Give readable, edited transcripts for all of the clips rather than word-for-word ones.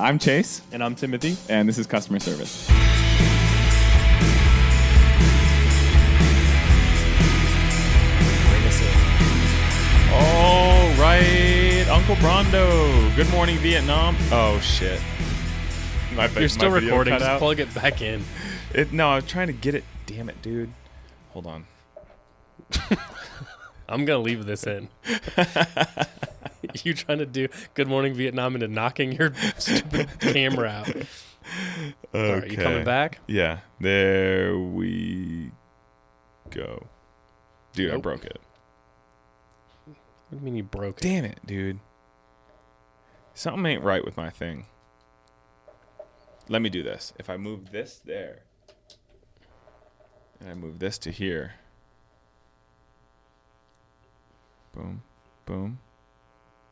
I'm Chase. And I'm Timothy. And this is Customer Service. All right, Uncle Brondo. Good morning, Vietnam. Oh, shit. You're still recording. Just plug it back in. No, I was trying to get it. Damn it, dude. Hold on. I'm going to leave this in. You trying to do Good Morning Vietnam into knocking your stupid camera out. Okay. All right, you coming back? Yeah. There we go. Dude, nope. I broke it. What do you mean you broke it? Damn it, dude. Something ain't right with my thing. Let me do this. If I move this there, and I move this to here. Boom. Boom.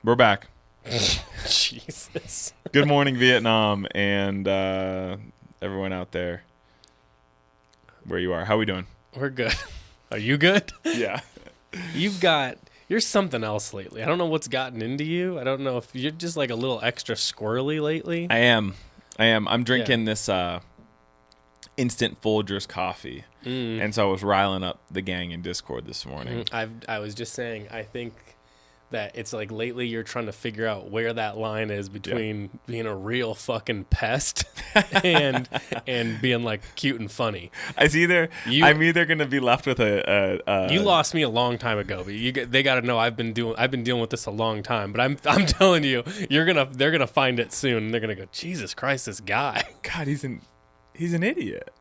We're back. Jesus. Good morning, Vietnam, and everyone out there where you are. How we doing? We're good. Are you good? Yeah. You're something else lately. I don't know what's gotten into you. I don't know if you're just like a little extra squirrely lately. I am. I'm drinking this instant Folgers coffee. And so I was riling up the gang in Discord this morning. I was just saying, I think that it's like lately you're trying to figure out where that line is between being a real fucking pest and being like cute and funny. I'm either going to be left with a You lost me a long time ago, but they got to know I've been dealing with this a long time, but I'm telling you, they're going to find it soon and they're going to go, Jesus Christ, this guy. God, he's an idiot.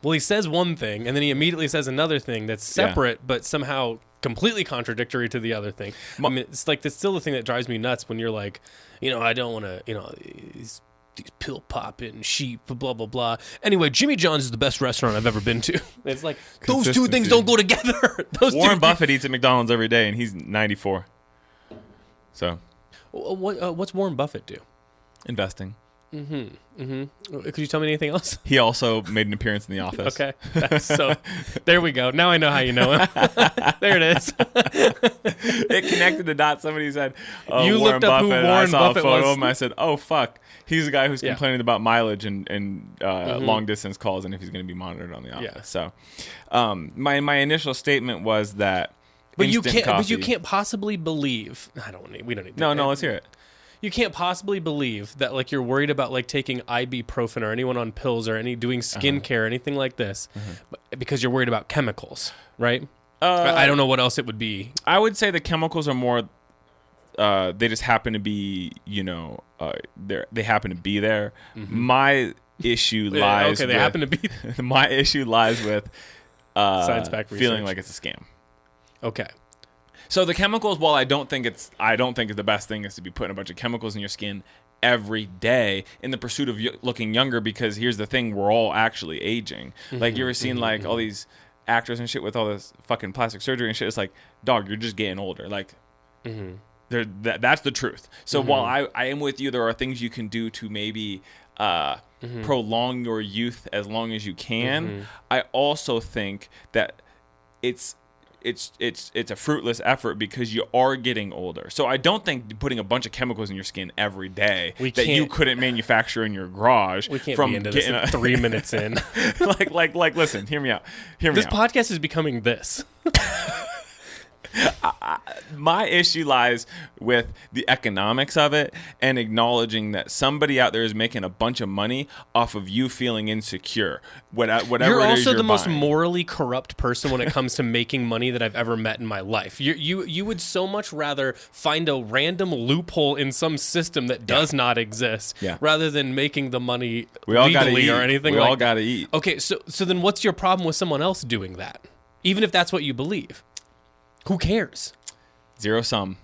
Well, he says one thing and then he immediately says another thing that's separate but somehow completely contradictory to the other thing. I mean, it's like it's still the thing that drives me nuts when you're like, I don't want to, these pill popping sheep, blah blah blah. Anyway, Jimmy John's is the best restaurant I've ever been to. It's like those two things don't go together. Warren Buffett eats at McDonald's every day, and he's 94. So, what's Warren Buffett do? Investing. Could you tell me anything else? He also made an appearance in The Office. Okay. So there we go. Now I know how you know him. There it is. It connected the dots. Somebody said, you Warren looked up Buffett, who Warren I saw Buffett a photo was. of him. I said, oh, fuck. He's the guy who's complaining about mileage and long distance calls and if he's going to be monitored on The Office. Yeah. So my initial statement was that But you can't possibly believe. We don't need No, let's hear it. You can't possibly believe that like you're worried about like taking ibuprofen or anyone on pills or doing skincare or anything like this because you're worried about chemicals, right? I don't know what else it would be. I would say the chemicals are more they just happen to be, they happen to be there. My issue lies they happen to be there. My issue lies with science-backed feeling research. like it's a scam. Okay. So the chemicals, while I don't think it's the best thing is to be putting a bunch of chemicals in your skin every day in the pursuit of looking younger, because here's the thing, we're all actually aging. Like you ever seen like all these actors and shit with all this fucking plastic surgery and shit? It's like, dog, you're just getting older. Like that's the truth. So while I am with you, there are things you can do to maybe prolong your youth as long as you can. I also think that it's a fruitless effort because you are getting older. So I don't think putting a bunch of chemicals in your skin every day that you couldn't manufacture in your garage. We can't be into this in 3 minutes in. like, listen, hear me out. This podcast is becoming this. My issue lies with the economics of it and acknowledging that somebody out there is making a bunch of money off of you feeling insecure. Whatever you're it is also you're the most buying. morally corrupt person when it comes to making money that I've ever met in my life. You would so much rather find a random loophole in some system that does not exist rather than making the money legally or anything like that. We all got to eat. Okay, so then what's your problem with someone else doing that? Even if that's what you believe. Who cares? Zero sum.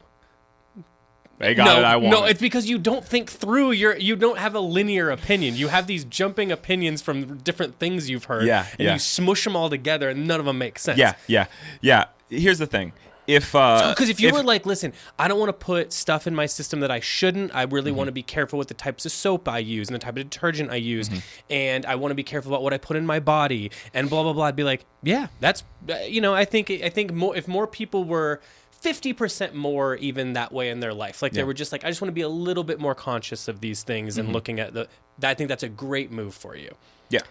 They got it. I want it's because you don't think through. You don't have a linear opinion. You have these jumping opinions from different things you've heard. And you smush them all together, and none of them make sense. Yeah. Here's the thing. Because if you were like, listen, I don't want to put stuff in my system that I shouldn't. I really want to be careful with the types of soap I use and the type of detergent I use, and I want to be careful about what I put in my body and blah blah blah. I'd be like, yeah, that's I think more if more people were 50% more even that way in their life. Like they were just like, I just want to be a little bit more conscious of these things and looking at I think that's a great move for you. Yeah.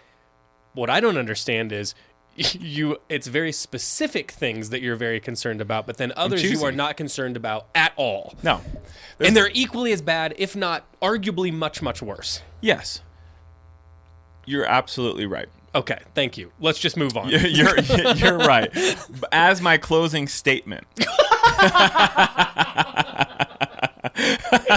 What I don't understand is it's very specific things that you're very concerned about, but then others you are not concerned about at all. No. And they're equally as bad, if not arguably much, much worse. Yes. You're absolutely right. Okay, thank you. Let's just move on. You're right. As my closing statement.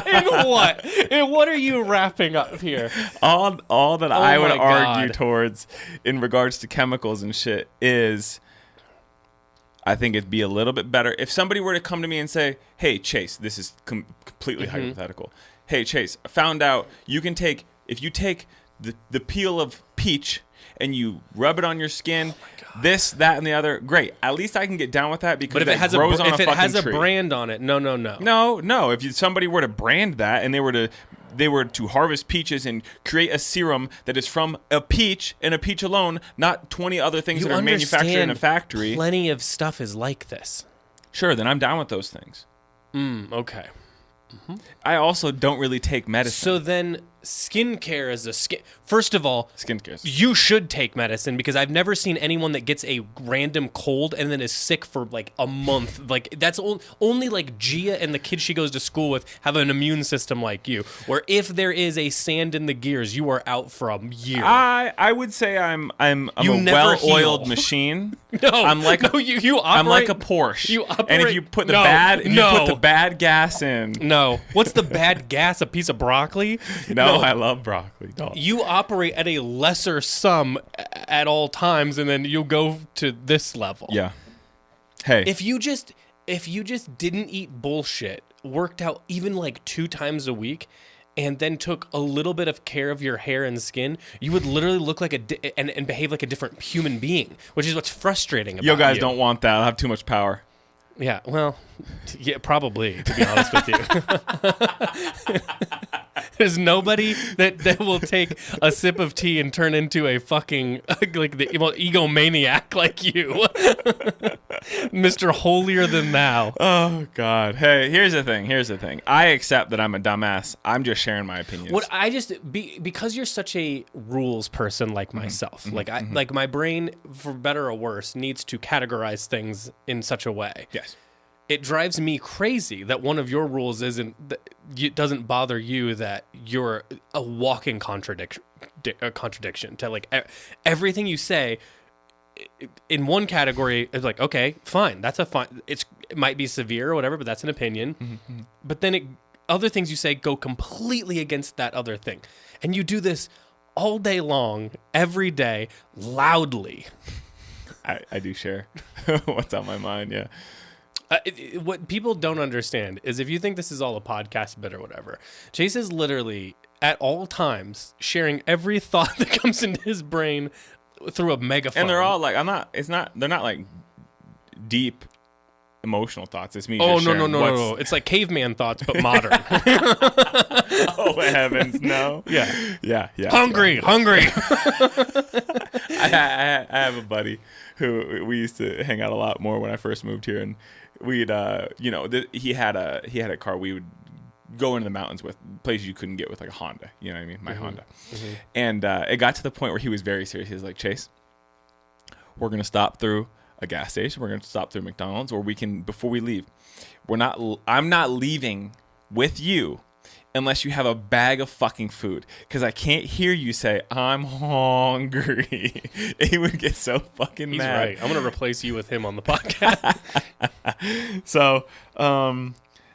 And what are you wrapping up here? All that I would argue towards in regards to chemicals and shit is I think it'd be a little bit better if somebody were to come to me and say, hey, Chase, this is completely hypothetical. Hey, Chase, I found out if you take the peel of peach and you rub it on your skin, this, that, and the other, great. At least I can get down with that because it grows on a fucking tree. If it has a brand on it, no. No. If somebody were to brand that and they were to harvest peaches and create a serum that is from a peach and a peach alone, not 20 other things that are manufactured in a factory. Plenty of stuff is like this. Sure, then I'm down with those things. Okay. I also don't really take medicine. So then skincare is first of all, skincare. You should take medicine because I've never seen anyone that gets a random cold and then is sick for like a month. Like that's only like Gia and the kids she goes to school with have an immune system like you. Or if there is a sand in the gears, you are out for a year. I would say I'm a well-oiled machine. You operate. I'm like a Porsche. You operate, and if you put the bad gas in. No. What's the bad gas? A piece of broccoli? No, I love broccoli. Don't. You operate at a lesser sum at all times, and then you'll go to this level. Yeah. Hey. If you just didn't eat bullshit, worked out even like 2 times a week, and then took a little bit of care of your hair and skin, you would literally look like and behave like a different human being, which is what's frustrating about you. You guys don't want that. I'll have too much power. Yeah, well, yeah, probably, to be honest with you. There's nobody that will take a sip of tea and turn into a fucking egomaniac like you. Mr. Holier than thou. Oh, God. Hey, here's the thing. I accept that I'm a dumbass. I'm just sharing my opinions. Because you're such a rules person like myself, like my brain, for better or worse, needs to categorize things in such a way. Yes. It drives me crazy that one of your rules it doesn't bother you that you're a walking contradiction to like everything you say in one category is like, okay, fine. That's it might be severe or whatever, but that's an opinion. Mm-hmm. But then other things you say go completely against that other thing. And you do this all day long, every day, loudly. I do share what's on my mind. Yeah. What people don't understand is if you think this is all a podcast bit or whatever, Chase is literally at all times sharing every thought that comes into his brain through a megaphone. And they're all like, they're not like deep emotional thoughts. It's me. Oh, no. It's like caveman thoughts, but modern. Oh, heavens, no. Yeah. Hungry. I have a buddy who we used to hang out a lot more when I first moved here, and we'd, he had a car we would go into the mountains with, places you couldn't get with like a Honda. You know what I mean? My Honda. Mm-hmm. And it got to the point where he was very serious. He was like, Chase, we're going to stop through a gas station. We're going to stop through McDonald's, or we can, before we leave, I'm not leaving with you unless you have a bag of fucking food, because I can't hear you say, I'm hungry. He would get so fucking He's mad. Right. I'm going to replace you with him on the podcast. So,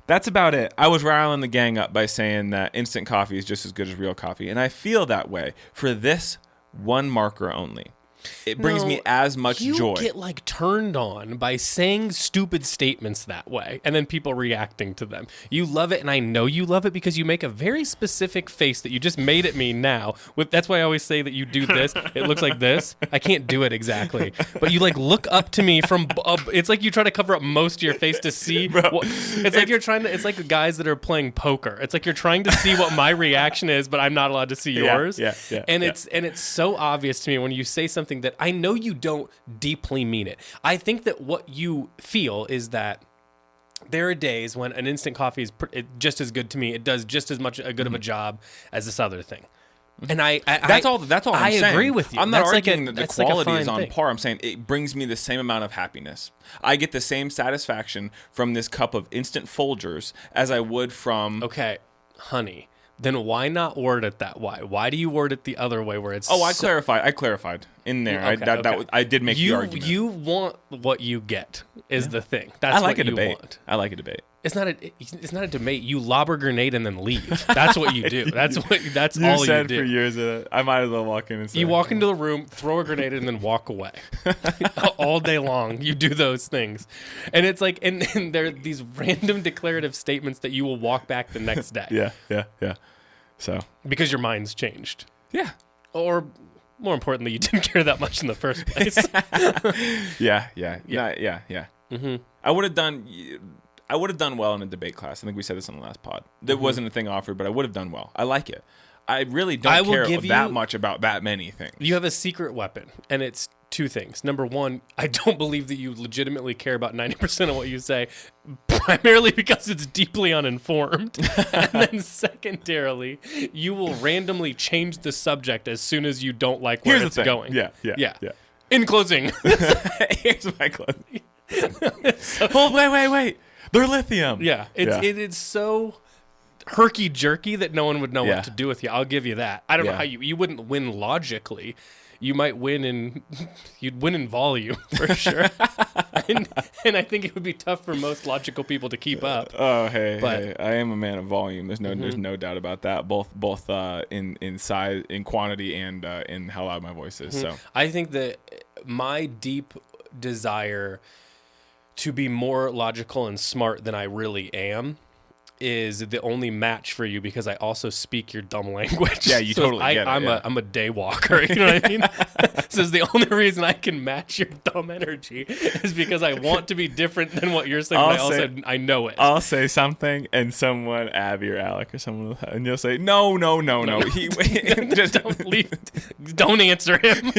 that's about it. I was riling the gang up by saying that instant coffee is just as good as real coffee, and I feel that way for this one marker only. It brings me as much joy. You get like turned on by saying stupid statements that way and then people reacting to them. You love it, and I know you love it because you make a very specific face that you just made at me now. That's why I always say that you do this. It looks like this. I can't do it exactly. But you like look up to me from it's like you try to cover up most of your face to see it's like guys that are playing poker. It's like you're trying to see what my reaction is, but I'm not allowed to see yours. Yeah. It's so obvious to me when you say something that I know you don't deeply mean it. I think that what you feel is that there are days when an instant coffee is just as good to me. It does just as much a good of a job as this other thing. And that's all I'm saying. I agree with you. I'm not That's arguing that the quality is on thing. par. I'm saying it brings me the same amount of happiness. I get the same satisfaction from this cup of instant Folgers as I would from. Okay, honey. Then why not word it that way? Why do you word it the other way where it's... Oh, I clarified in there. Okay. I did make the argument. You want what you get is the thing. That's I like what a you debate. want. I like a debate. It's not a debate. You lob a grenade and then leave. That's what you do. That's You all said you do. for years I might as well walk in and say. You walk into the room, throw a grenade, and then walk away. All day long, you do those things. And it's like, and there are these random declarative statements that you will walk back the next day. Yeah. So. Because your mind's changed. Yeah. Or, more importantly, you didn't care that much in the first place. Yeah. Mm-hmm. I would have done well in a debate class. I think we said this on the last pod. There wasn't a thing offered, but I would have done well. I like it. I really don't care that much about that many things. You have a secret weapon, and it's two things. Number one, I don't believe that you legitimately care about 90% of what you say, primarily because it's deeply uninformed. And then secondarily, you will randomly change the subject as soon as you don't like where it's going. Yeah. In closing. Here's my closing. Wait. They're lithium. Yeah. It's so herky-jerky that no one would know what to do with you. I'll give you that. I don't know how you wouldn't win logically. You might you'd win in volume for sure. and I think it would be tough for most logical people to keep up. Hey, I am a man of volume. There's no doubt about that. Both in size, in quantity, and in how loud my voice is. So I think that my deep desire to be more logical and smart than I really am is the only match for you because I also speak your dumb language. Yeah, you totally get it. I'm a day walker. You know what I mean? So it's the only reason I can match your dumb energy is because I want to be different than what you're saying. But I know it. I'll say something, and someone, Abby or Alec or someone, and you'll say, no. He just don't leave. Don't answer him.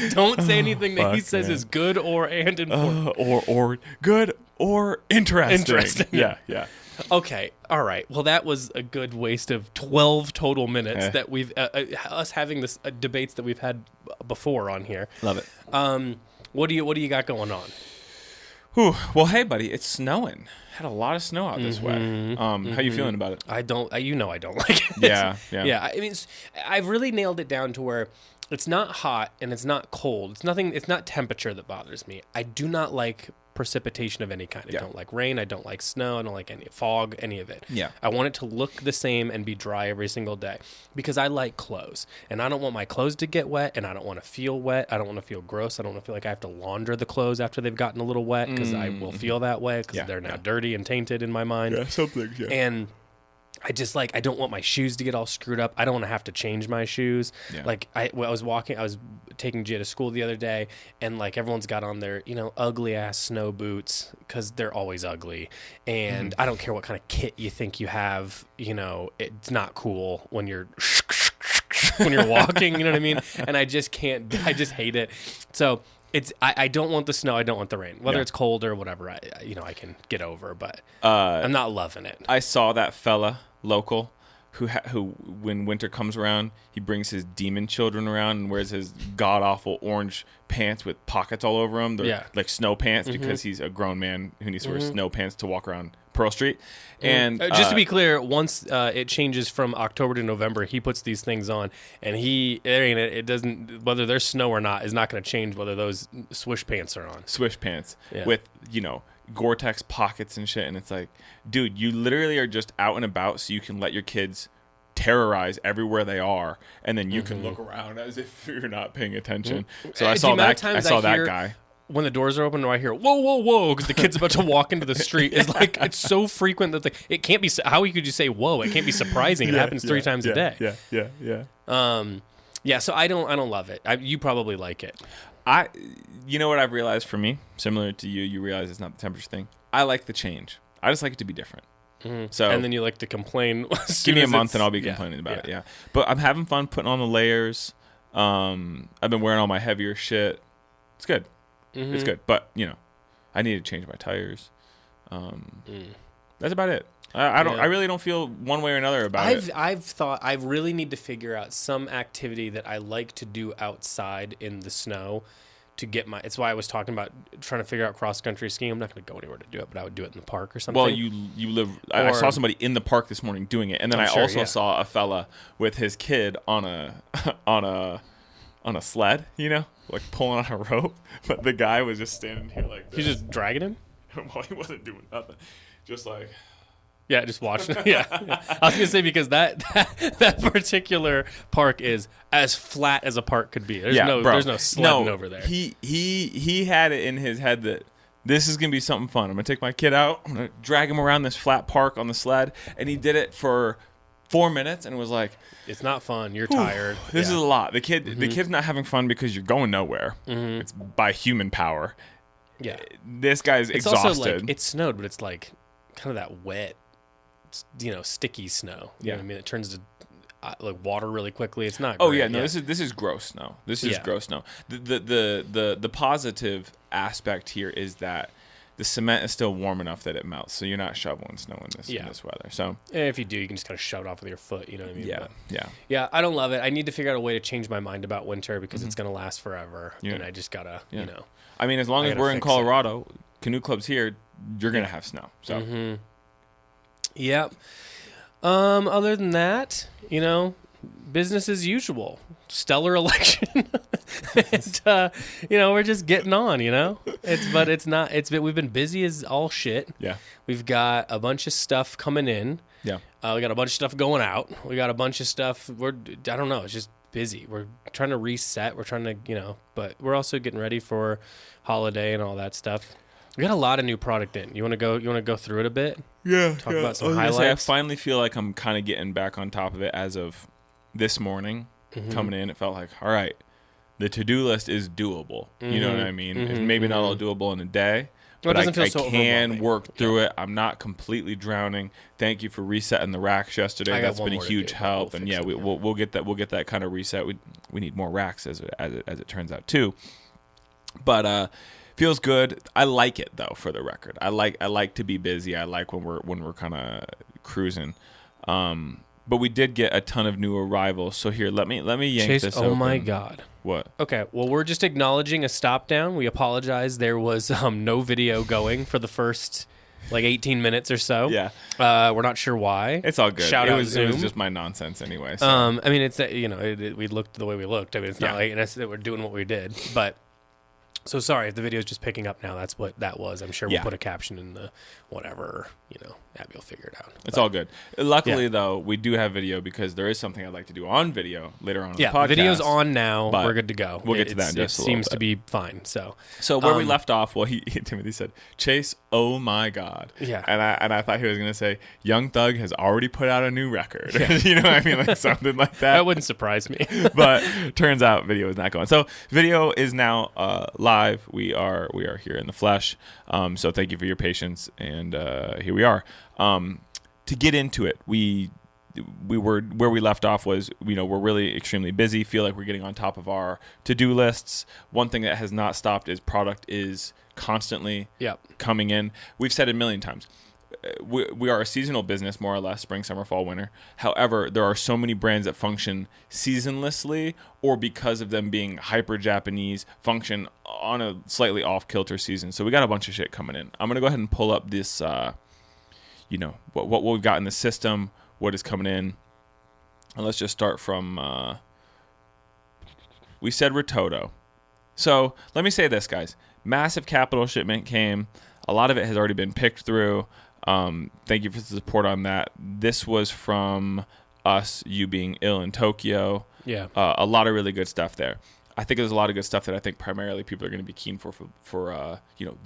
Don't say anything that he says is good and important. Or good or interesting. Yeah. Okay. All right. Well, that was a good waste of 12 total minutes that we've us having this debates that we've had before on here. Love it. What do you got going on? Whew. Well, hey, buddy, it's snowing. Had a lot of snow out this way. How you feeling about it? I don't like it. Yeah. I mean, I've really nailed it down to where it's not hot and it's not cold. It's not temperature that bothers me. I do not like precipitation of any kind. I don't like rain. I don't like snow. I don't like any fog, any of it. Yeah. I want it to look the same and be dry every single day because I like clothes and I don't want my clothes to get wet and I don't want to feel wet. I don't want to feel gross. I don't want to feel like I have to launder the clothes after they've gotten a little wet because I will feel that way because they're now dirty and tainted in my mind. Yeah, something. Yeah. And I just I don't want my shoes to get all screwed up. I don't want to have to change my shoes. Yeah. Like I was taking Gia to school the other day and everyone's got on their, ugly ass snow boots because they're always ugly. And I don't care what kind of kit you think you have, it's not cool when you're walking, you know what I mean? And I just hate it. So I don't want the snow. I don't want the rain. Whether it's cold or whatever, I can get over. But I'm not loving it. I saw that fella local who when winter comes around, he brings his demon children around and wears his god awful orange pants with pockets all over them. They're like snow pants because he's a grown man who needs to wear snow pants to walk around Pearl Street. And just to be clear, once it changes from October to November, he puts these things on, and it doesn't, whether there's snow or not, is not going to change whether those swish pants are on. Swish pants with Gore-Tex pockets and shit, and it's like, dude, you literally are just out and about so you can let your kids terrorize everywhere they are, and then you can look around as if you're not paying attention. So I saw that guy. When the doors are open, I hear whoa because the kid's about to walk into the street. Is it's so frequent that it can't be. How could you say whoa? It can't be surprising. It happens 3 times a day. Yeah. So I don't love it. You probably like it. You know what I've realized for me, similar to you realize it's not the temperature thing. I like the change. I just like it to be different. So and then you like to complain. Give me a month and I'll be complaining about it. Yeah. But I'm having fun putting on the layers. I've been wearing all my heavier shit. It's good. It's good. But I need to change my tires. That's about it. I don't. Yeah. I really don't feel one way or another about it. I've thought I really need to figure out some activity that I like to do outside in the snow to get my. It's why I was talking about trying to figure out cross country skiing. I'm not going to go anywhere to do it, but I would do it in the park or something. Well, you live. I saw somebody in the park this morning doing it, and then I also saw a fella with his kid on a on a sled. You know, like pulling on a rope, but the guy was just standing here like this. He's just dragging him. Well, he wasn't doing nothing, just like. Yeah, just watching. Yeah, I was gonna say because that particular park is as flat as a park could be. There's no sledding over there. He had it in his head that this is gonna be something fun. I'm gonna take my kid out. I'm gonna drag him around this flat park on the sled, and he did it for 4 minutes and was like, "It's not fun. You're tired. This is a lot." The kid's not having fun because you're going nowhere. It's by human power. Yeah, this guy's it's exhausted. Also like, it snowed, but it's like kind of that wet. Sticky snow. You know what I mean? It turns to like water really quickly. It's not. Oh yeah, no. This is gross snow. This is gross snow. The positive aspect here is that the cement is still warm enough that it melts, so you're not shoveling snow in this weather. So if you do, you can just kind of shove it off with your foot. You know what I mean? Yeah. I don't love it. I need to figure out a way to change my mind about winter because it's going to last forever, and I just gotta I mean, as long as we're in Colorado, canoe clubs here, you're gonna have snow. So. Yep. Other than that, business as usual. Stellar election. And, we're just getting on, we've been busy as all shit. Yeah. We've got a bunch of stuff coming in. Yeah. We got a bunch of stuff going out. We got a bunch of stuff. I don't know. It's just busy. We're trying to reset. We're trying to, but we're also getting ready for holiday and all that stuff. We got a lot of new product in. You want to go through it a bit? Yeah. Talk about some highlights. I finally feel like I'm kind of getting back on top of it as of this morning. Coming in, it felt like, all right, the to-do list is doable. You know what I mean? It's maybe not all doable in a day, but I can work through it. I'm not completely drowning. Thank you for resetting the racks yesterday. That's been a huge help. And we'll get that. We'll get that kind of reset. We need more racks as it turns out too. But feels good. I like it though. For the record, I like to be busy. I like when we're kind of cruising. But we did get a ton of new arrivals. So here, let me yank Chase, this open. Oh my God. What? Okay. Well, we're just acknowledging a stop down. We apologize. There was no video going for the first 18 minutes or so. Yeah. We're not sure why. It's all good. Shout out Zoom. It was just my nonsense anyway. So. I mean, it's we looked the way we looked. I mean, it's not like that we're doing what we did, but. So sorry if the video is just picking up now. That's what that was. I'm sure we'll put a caption in the whatever, Abby will figure it out. It's all good. Luckily, though, we do have video because there is something I'd like to do on video later on in the podcast. Yeah, the video's on now. We're good to go. We'll get to that in just a little bit. It seems to be fine. So where we left off, Timothy said, Chase, oh my God. Yeah. And I thought he was going to say, Young Thug has already put out a new record. Yeah. You know what I mean? Like something like that. That wouldn't surprise me. But turns out video is not going. So video is now live. We are here in the flesh. So thank you for your patience. And here we are. To get into it, we were where we left off was, we're really extremely busy, feel like we're getting on top of our to-do lists. One thing that has not stopped is product is constantly coming in. We've said it a million times. We are a seasonal business, more or less, spring, summer, fall, winter. However, there are so many brands that function seasonlessly or because of them being hyper-Japanese, function on a slightly off-kilter season. So we got a bunch of shit coming in. I'm going to go ahead and pull up this, what we've got in the system, what is coming in. And let's just start from, we said Rototo. So let me say this, guys. Massive capital shipment came. A lot of it has already been picked through. Thank you for the support on that. This was from us, you being ill in Tokyo. Yeah. A lot of really good stuff there. I think there's a lot of good stuff that I think primarily people are going to be keen for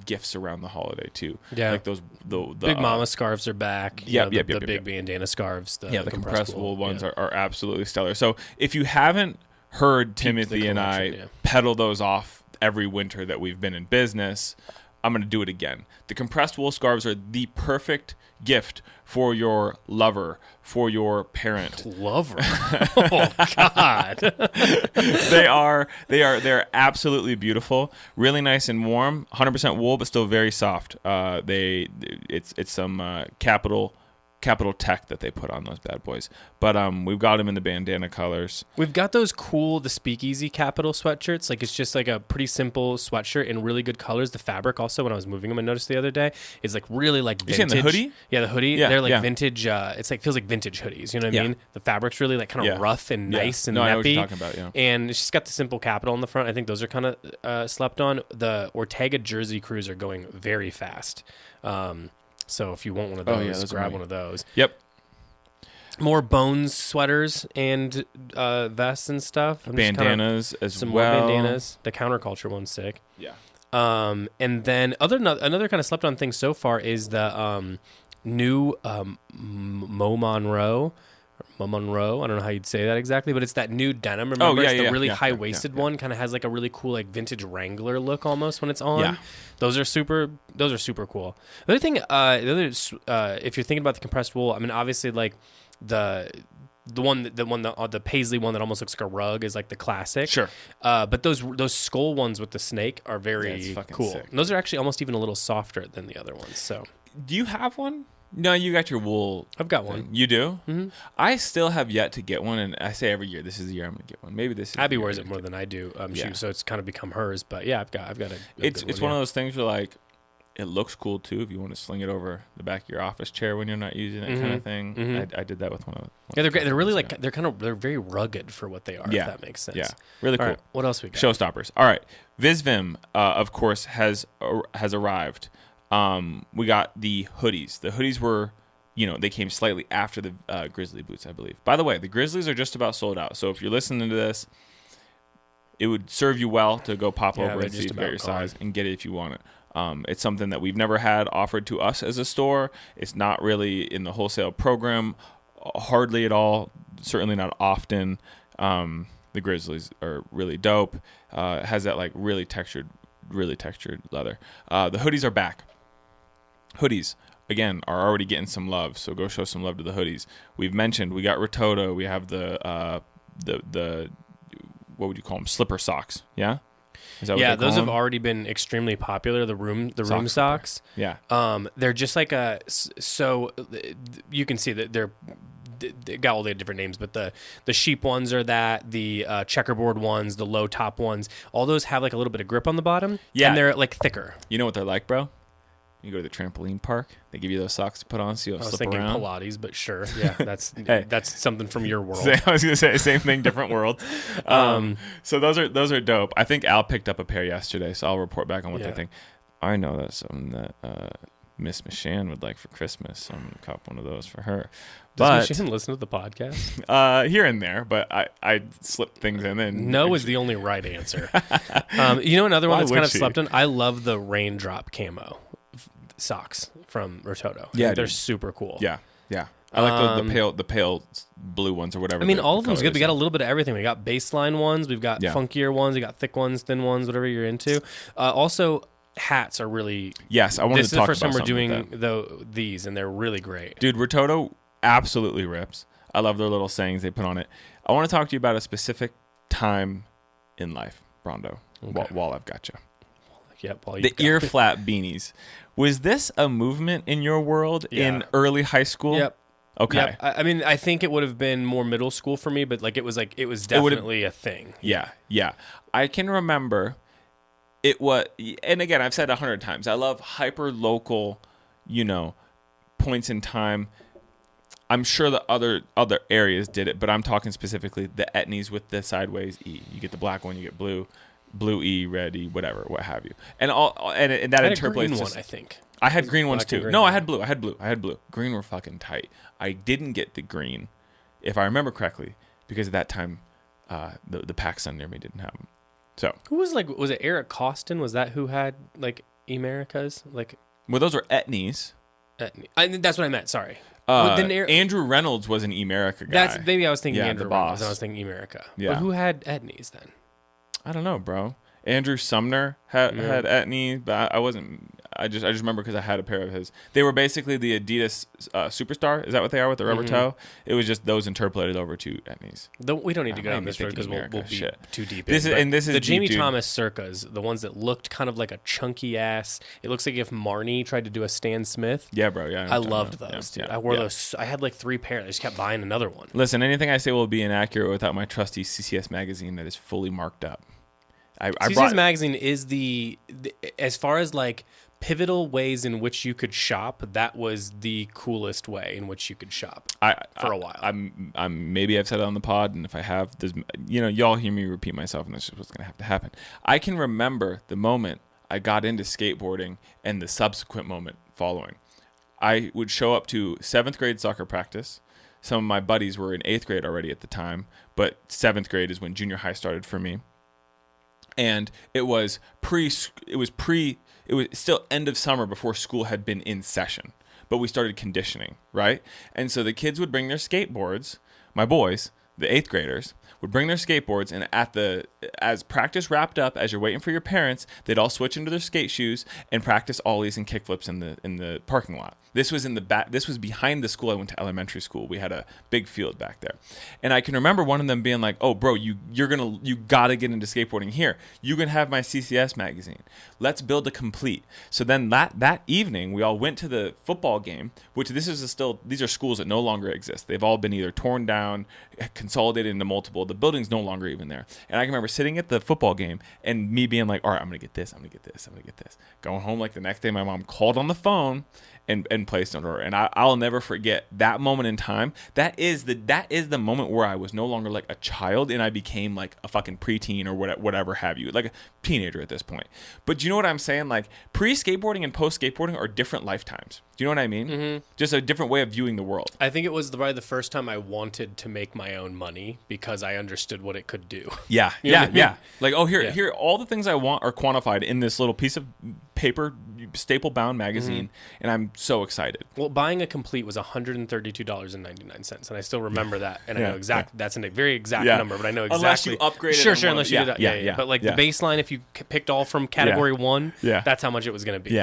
gifts around the holiday too. Yeah. Like those the Big Mama scarves are back. The big bandana scarves. The compressible ones are absolutely stellar. So if you haven't heard Timothy and I pedal those off every winter that we've been in business, I'm going to do it again. The compressed wool scarves are the perfect gift for your lover, for your parent. Lover. Oh God. They're absolutely beautiful. Really nice and warm. 100% wool, but still very soft. It's some capital tech that they put on those bad boys. But we've got them in the bandana colors. We've got those the Speakeasy Capital sweatshirts. Like it's just like a pretty simple sweatshirt in really good colors. The fabric also, when I was moving them, I noticed the other day, is like really like vintage. You saying the hoodie? Yeah, the hoodie. Yeah, they're like vintage. It's like feels like vintage hoodies. You know what I mean? The fabric's really like kind of rough and nice and nappy. I know what you're talking about. Yeah. And it's just got the simple capital on the front. I think those are kind of slept on. The Ortega Jersey Crews are going very fast. So if you want one of those, grab one of those. Yep. More Bones sweaters and vests and stuff. Bandanas as some well. More bandanas. The counterculture one's sick. Yeah. And then another kind of slept on thing so far is the new Mo Monroe. I don't know how you'd say that exactly, but it's that new denim. Remember, it's the really high-waisted one. Kind of has like a really cool like vintage Wrangler look almost when it's on. Yeah. Those are super cool. The other thing, if you're thinking about the compressed wool, I mean, obviously like the paisley one that almost looks like a rug is like the classic. Sure. But those skull ones with the snake are very cool. Sick. And those are actually almost even a little softer than the other ones. So, do you have one? No, you got your wool. I've got one. You do? Mm-hmm. I still have yet to get one, and I say every year, this is the year I'm going to get one. Maybe this is Abby wears it more than I do, so it's kind of become hers. But yeah, I've got a It's one of those things where like it looks cool too if you want to sling it over the back of your office chair when you're not using it, kind of thing. Mm-hmm. I did that with one of them. Yeah, they're great. They're really like they're very rugged for what they are. Yeah. If that makes sense. Yeah, really cool. All right, what else we got? Showstoppers. All right, Visvim, of course, has arrived. We got the hoodies. The hoodies were. They came slightly after the Grizzly boots, I believe. By the way, the Grizzlies are just about sold out. So if you're listening to this, it would serve you well to go pop over and see if you got your size and get it if you want it. It's something that we've never had offered to us as a store. It's not really in the wholesale program, hardly at all, certainly not often. The Grizzlies are really dope. It has that like really textured leather. The hoodies are back. Hoodies. Again, are already getting some love, so go show some love to the hoodies. We've mentioned we got Rototo. We have the what would you call them? Slipper socks. Yeah. Is that what those have already been extremely popular. The room socks. Yeah. They're just like so you can see that they got all the different names, but the sheep ones are the checkerboard ones, the low top ones. All those have like a little bit of grip on the bottom. Yeah. And they're like thicker. You know what they're like, bro? You go to the trampoline park, they give you those socks to put on so you don't slip around. I was thinking Pilates, but sure. Yeah, that's something from your world. I was going to say, same thing, different world. So those are dope. I think Al picked up a pair yesterday, so I'll report back on what they think. I know that's something that Miss Mishan would like for Christmas, so I'm going to cop one of those for her. Does Mishan listen to the podcast? Here and there, but I slip things in. And no is the only right answer. Another one that's kind of slept on? I love the raindrop camo socks from Rototo. Yeah, they're super cool. Yeah. I like the pale blue ones or whatever. I mean, all of them's good. We got a little bit of everything. We got baseline ones. We've got funkier ones. We got thick ones, thin ones, whatever you're into. Also, hats are really. Yes, I wanted to talk about something. This is the first time we're doing these, and they're really great. Dude, Rototo absolutely rips. I love their little sayings they put on it. I want to talk to you about a specific time in life, Brondo. Okay. While I've got you. Yep. The ear flap beanies. Was this a movement in your world in early high school? Yep. Okay. Yep. I mean, I think it would have been more middle school for me, but it was definitely a thing. Yeah. I can remember it was, and again, I've said 100 times, I love hyper local, points in time. I'm sure the other areas did it, but I'm talking specifically the etnies with the sideways E. You get the black one, you get blue E, red E, whatever, what have you. And that interpolates. Green one, I think. I had green ones too. No, I had blue. I had blue. Green were fucking tight. I didn't get the green, if I remember correctly, because at that time, the PacSun near me didn't have them. So who was it Eric Costin? Was that who had Americas? Well, those were etnies. That's what I meant. Sorry. Andrew Reynolds was an Emerica guy. Maybe I was thinking Andrew Reynolds. I was thinking Emerica. Yeah. But who had etnies then? I don't know, bro. Andrew Sumner had Etnies, but I wasn't. I just remember because I had a pair of his. They were basically the Adidas Superstar. Is that what they are with the rubber toe? It was just those interpolated over to Etnies. We don't need to go down this road because we'll be too deep. This is the Jamie deep, Thomas circas, the ones that looked kind of like a chunky ass. It looks like if Marnie tried to do a Stan Smith. Yeah, bro. Yeah, I loved those. Dude. I wore those. I had like 3 pairs. I just kept buying another one. Listen, anything I say will be inaccurate without my trusty CCS magazine that is fully marked up. CCS magazine is the as far as like pivotal ways in which you could shop, that was the coolest way in which you could shop for a while. I'm maybe I've said it on the pod, and if I have, there's, y'all hear me repeat myself, and that's just what's gonna have to happen. I can remember the moment I got into skateboarding and the subsequent moment following. I would show up to 7th grade soccer practice. Some of my buddies were in 8th grade already at the time, but 7th grade is when junior high started for me. And it was still end of summer before school had been in session, but we started conditioning, right? And so the kids would bring their skateboards, my boys, the 8th graders, would bring their skateboards, and as practice wrapped up, as you're waiting for your parents, they'd all switch into their skate shoes and practice ollies and kickflips in the parking lot. This was in the back. This was behind the school I went to elementary school. We had a big field back there, and I can remember one of them being like, "Oh, bro, you gotta get into skateboarding here. You can have my CCS magazine. Let's build a complete." So then that evening, we all went to the football game, which these are schools that no longer exist. They've all been either torn down, consolidated into multiple. The building's no longer even there. And I can remember sitting at the football game and me being like, all right, I'm going to get this. I'm going to get this. I'm going to get this. Going home like the next day, my mom called on the phone and placed an order. And I'll never forget that moment in time. That is the moment where I was no longer like a child and I became like a fucking preteen or whatever have you, like a teenager at this point. But do you know what I'm saying? Like pre-skateboarding and post-skateboarding are different lifetimes. Do you know what I mean? Mm-hmm. Just a different way of viewing the world. I think it was probably the first time I wanted to make my own money because I understood what it could do. Yeah, yeah. Like, oh, here, all the things I want are quantified in this little piece of paper, staple-bound magazine, and I'm so excited. Well, buying a complete was $132.99, and I still remember that. And I know exactly that's a very exact number, but I know exactly. Unless you upgraded. Sure, unless you did. Yeah. But like the baseline, if you picked all from category 1, that's how much it was going to be.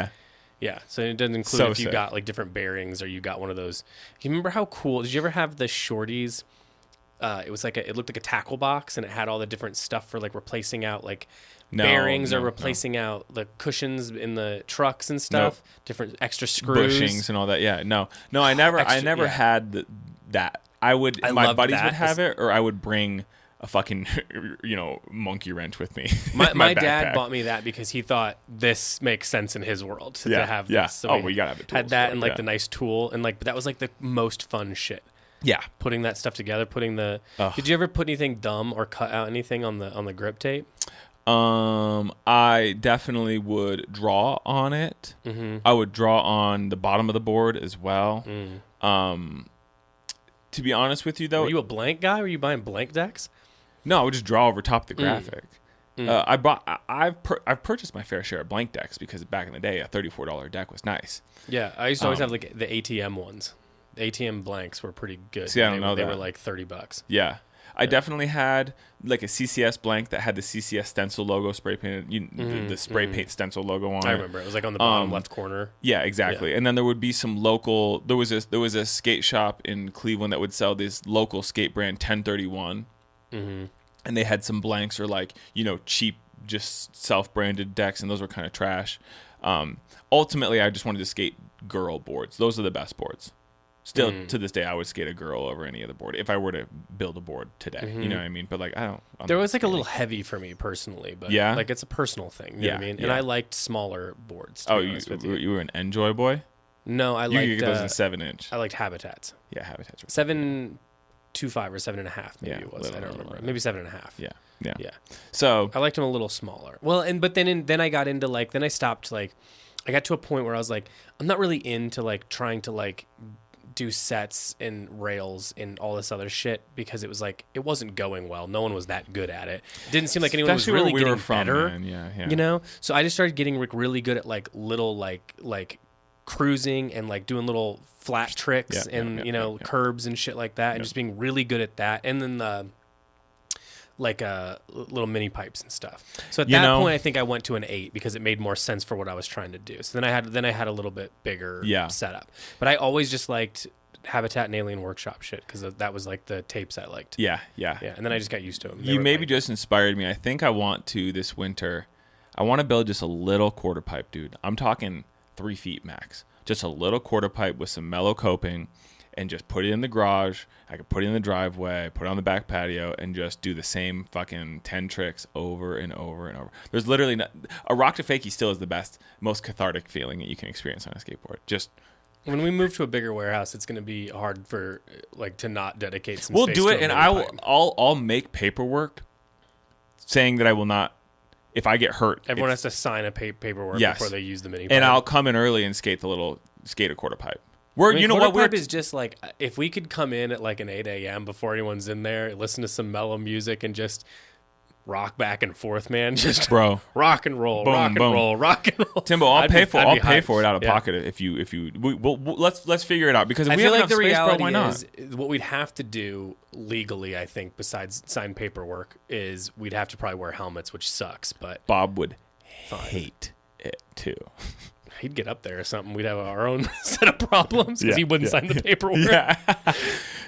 Yeah, so it doesn't include if you got like different bearings or you got one of those. You remember how cool? Did you ever have the shorties? It was like it looked like a tackle box, and it had all the different stuff for like replacing out like bearings or replacing out the cushions in the trucks and stuff. Different extra screws, bushings, and all that. Yeah, no, I never had that. My buddies would have it, or I would bring a fucking monkey wrench with me. My dad bought me that because he thought this makes sense in his world to have this. So we gotta have a tool. Had that and like the nice tool and like, but that was like the most fun shit. Yeah, putting that stuff together. Did you ever put anything dumb or cut out anything on the grip tape? I definitely would draw on it. Mm-hmm. I would draw on the bottom of the board as well. To be honest with you, though, were you a blank guy? Were you buying blank decks? No, I would just draw over top of the graphic. I've purchased my fair share of blank decks because back in the day, a $34 deck was nice. Yeah, I used to always have like the ATM ones. The ATM blanks were pretty good. See, I don't know they that. were like $30. Yeah. I definitely had like a CCS blank that had the CCS stencil logo spray painted, the spray paint stencil logo on it. I remember. It was like on the bottom left corner. Yeah, exactly. Yeah. And then there would be some local. There was a skate shop in Cleveland that would sell this local skate brand 1031, and they had some blanks or like cheap just self-branded decks, and those were kind of trash. Ultimately, I just wanted to skate girl boards. Those are the best boards. Still, to this day, I would skate a girl over any other board if I were to build a board today. You know what I mean? But like, there was like a little heavy for me personally, but like it's a personal thing. You know what I mean? And I liked smaller boards. You were an Enjoy boy? No, I liked. You could get those in 7-inch. I liked Habitats. Yeah, Habitats. 7.25 or 7.5 maybe it was. I don't remember. Maybe 7.5. Yeah. So I liked them a little smaller. Well, but then I got into like then I stopped like I got to a point where I was like I'm not really into like trying to like do sets and rails and all this other shit because it was like it wasn't going well. No one was that good at it. Didn't seem like anyone was really getting better. Yeah. So I just started getting really good at like little like cruising and like doing little flat tricks and curbs and shit like that and just being really good at that. And then little mini pipes and stuff. So at that point, I think I went to an 8 because it made more sense for what I was trying to do. So then I had a little bit bigger setup. But I always just liked Habitat and Alien Workshop shit because that was like the tapes I liked. Yeah. And then I just got used to them. You maybe just inspired me. I think I want to this winter. I want to build just a little quarter pipe, dude. I'm talking 3 feet max. Just a little quarter pipe with some mellow coping, and just put it in the garage. I could put it in the driveway, put it on the back patio, and just do the same fucking 10 tricks over and over and over. There's literally a rock to fakie still is the best, most cathartic feeling that you can experience on a skateboard. Just when we move to a bigger warehouse, it's going to be hard for to not dedicate some. We'll space do to it, and pipe. I'll make paperwork saying that I will not. If I get hurt, everyone has to sign a paperwork before they use the mini pipe. And I'll come in early and skate a quarter pipe. Quarter pipe is just like, if we could come in at like an 8 a.m. before anyone's in there, listen to some mellow music and just rock back and forth, man. Just rock and roll, boom, rock and roll, rock and roll. Timbo, I'll pay for it out of pocket if you. Let's figure it out because if we have enough space, bro, why not? What we'd have to do legally, I think, besides sign paperwork, is we'd have to probably wear helmets, which sucks. But Bob would hate it too. He'd get up there or something. We'd have our own set of problems because he wouldn't sign the paperwork.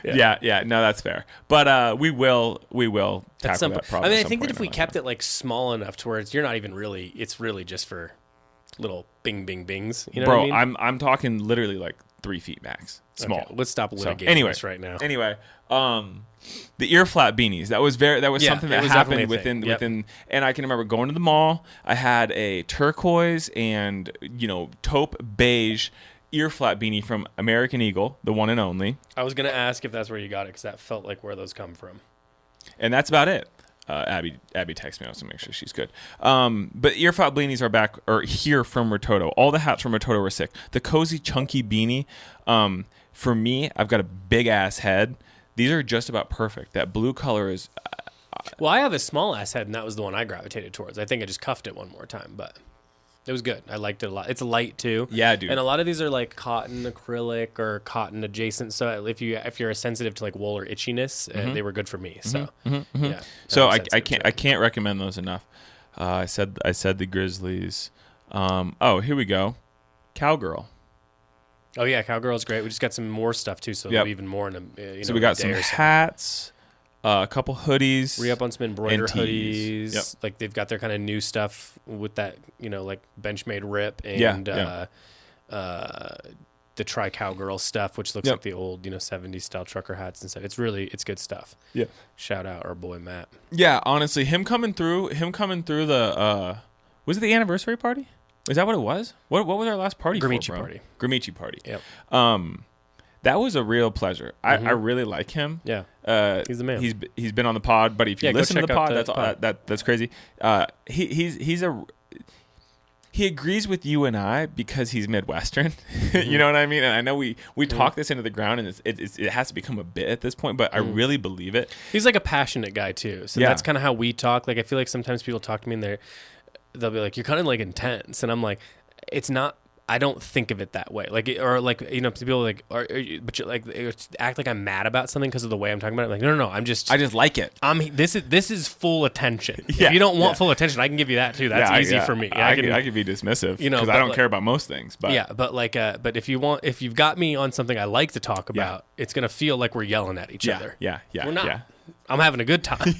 Yeah. No, that's fair. But we will tackle that problem. I mean, I think that if we kept it like small enough to where you're not even really, it's really just for little bing, bing, bings. You know what I mean? I'm talking literally like 3 feet max. Small. Okay, let's stop litigating this right now. Anyway, the ear flap beanies. That was something that happened within. And I can remember going to the mall. I had a turquoise and taupe beige ear flap beanie from American Eagle, the one and only. I was gonna ask if that's where you got it because that felt like where those come from. And that's about it. Abby texts me. I also make sure she's good. But ear flap beanies are back or here from Rototo. All the hats from Rototo were sick. The cozy chunky beanie. For me, I've got a big ass head. These are just about perfect. That blue color is. Well, I have a small ass head, and that was the one I gravitated towards. I think I just cuffed it one more time, but it was good. I liked it a lot. It's light too. Yeah, dude. And a lot of these are like cotton acrylic or cotton adjacent. So if you're sensitive to like wool or itchiness, they were good for me. So yeah. So I can't recommend those enough. I said the Grizzlies. Here we go. Cowgirl. Oh yeah, Cowgirl's great. We just got some more stuff too, so there'll be even more in a. So we got some hats, a couple hoodies. Re-up on some embroidered hoodies. Yep. Like they've got their kind of new stuff with that, like Benchmade Rip and the Try Cowgirl stuff, which looks like the old 70s style trucker hats and stuff. It's good stuff. Yeah. Shout out our boy Matt. Yeah, honestly, him coming through the was it the anniversary party? Is that what it was? What was our last party? Grimici party. Yep. That was a real pleasure. I really like him. Yeah. He's the man. He's been on the pod, but if you listen to the pod, that's crazy. He agrees with you and I because he's Midwestern. You know what I mean? And I know we talk this into the ground, and it has to become a bit at this point, but I really believe it. He's like a passionate guy too. So that's kind of how we talk. Like I feel like sometimes people talk to me and they'll be like, "You're kind of like intense," and I'm like, "It's not." I don't think of it that way. People like, but you like act like I'm mad about something because of the way I'm talking about it. Like, no. I just like it. This is full attention. Yeah, if you don't want full attention, I can give you that too. That's easy for me. I can be dismissive because I don't care about most things. But but if you've got me on something I like to talk about, it's gonna feel like we're yelling at each other. Yeah. We're not. I'm having a good time.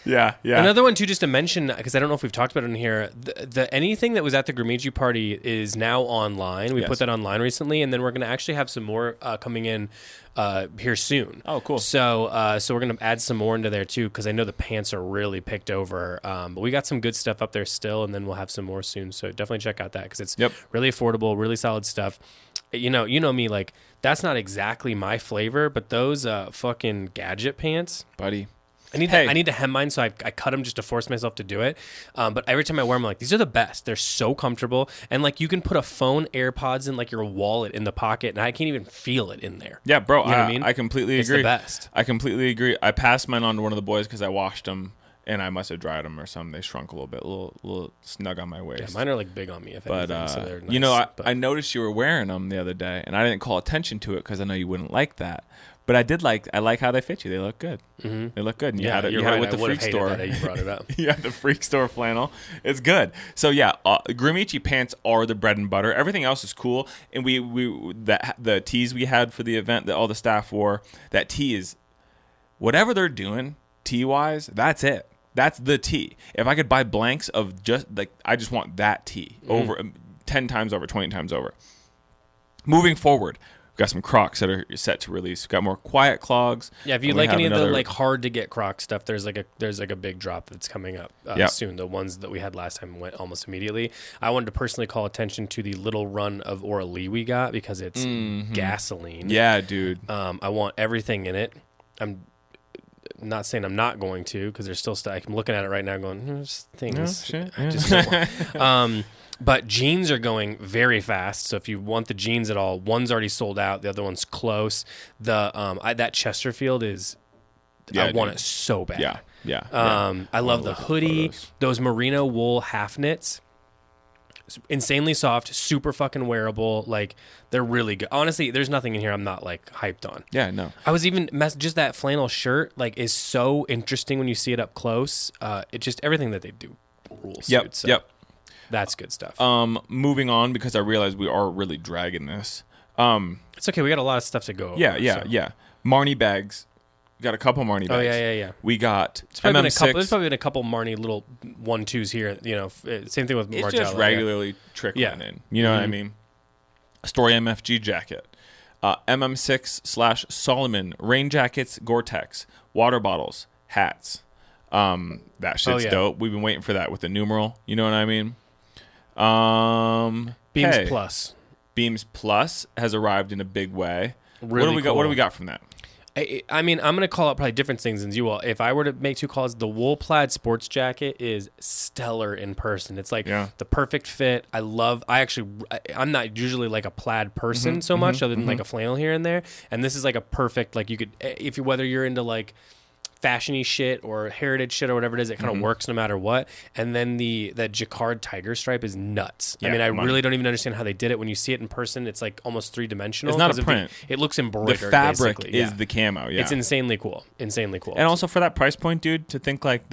Yeah. Another one too, just to mention, because I don't know if we've talked about it in here. The anything that was at the Grimici party is now online. We put that online recently, and then we're going to actually have some more coming in here soon. Oh, cool. So we're going to add some more into there too, because I know the pants are really picked over. But we got some good stuff up there still, and then we'll have some more soon. So definitely check out that because it's really affordable, really solid stuff. You know me, like that's not exactly my flavor, but those fucking gadget pants, buddy. I need to hem mine, so I cut them just to force myself to do it. But every time I wear them, I'm like, these are the best. They're so comfortable. And like you can put a phone, AirPods, in like your wallet in the pocket, and I can't even feel it in there. Yeah, bro. You know what I mean? I completely agree. It's the best. I completely agree. I passed mine on to one of the boys because I washed them, and I must have dried them or something. They shrunk a little bit, a little snug on my waist. Yeah, mine are like big on me, if anything, so they're nice, I noticed you were wearing them the other day, and I didn't call attention to it because I know you wouldn't like that. But I like how they fit you. They look good. Mm-hmm. They look good. And you Yeah, had it, you're you had right. it with I the would freak have hated store. that you brought it up. You had the freak store flannel. It's good. So yeah, Grimici pants are the bread and butter. Everything else is cool. And the tees we had for the event that all the staff wore, that tee is whatever they're doing tee wise. That's it. That's the tee. If I could buy blanks of just like, I just want that tee over 10 times over, 20 times over. Moving forward, we've got some Crocs that are set to release. We've got more quiet clogs. Yeah, if you like any of the like hard to get Croc stuff, there's like a big drop that's coming up soon. The ones that we had last time went almost immediately. I wanted to personally call attention to the little run of Oralee we got because it's gasoline. Yeah, dude. I want everything in it. I'm not saying I'm not going to because there's still stuff. I'm looking at it right now going, there's things. Oh, shit. I just don't want. But jeans are going very fast. So if you want the jeans at all, one's already sold out. The other one's close. That Chesterfield is, I want it so bad. Yeah. I love the hoodie. Those merino wool half knits. Insanely soft, super fucking wearable. Like they're really good. Honestly, there's nothing in here I'm not like hyped on. Yeah, no. I was even just that flannel shirt like is so interesting when you see it up close. It just everything that they do rules. Yep. Dude, so Yep. That's good stuff. Moving on because I realize we are really dragging this. It's okay. We got a lot of stuff to go over. Yeah. Marnie bags. Got a couple Marnie bags. Oh yeah. We got MM6. There's probably been a couple Marnie little 1-2s here. You know, same thing with Margiela. It's just regularly trickling in. You know what I mean? Story MFG jacket. MM6 / Solomon rain jackets, Gore-Tex, water bottles, hats. That shit's dope. We've been waiting for that with the numeral. You know what I mean? Beams Plus. Beams Plus has arrived in a big way. Really What do we got from that? I mean, I'm going to call out probably different things than you will. If I were to make two calls, the wool plaid sports jacket is stellar in person. It's like the perfect fit. I'm not usually like a plaid person so much other than like a flannel here and there. And this is like a perfect, like you could, whether you're into like fashion-y shit or heritage shit or whatever it is, it kind of works no matter what. And then that jacquard tiger stripe is nuts. Yeah, I mean, I really don't even understand how they did it. When you see it in person, it's like almost three-dimensional. It's not a print. It looks embroidered. The fabric is the camo. Yeah, it's insanely cool. Insanely cool. And also for that price point, dude, to think like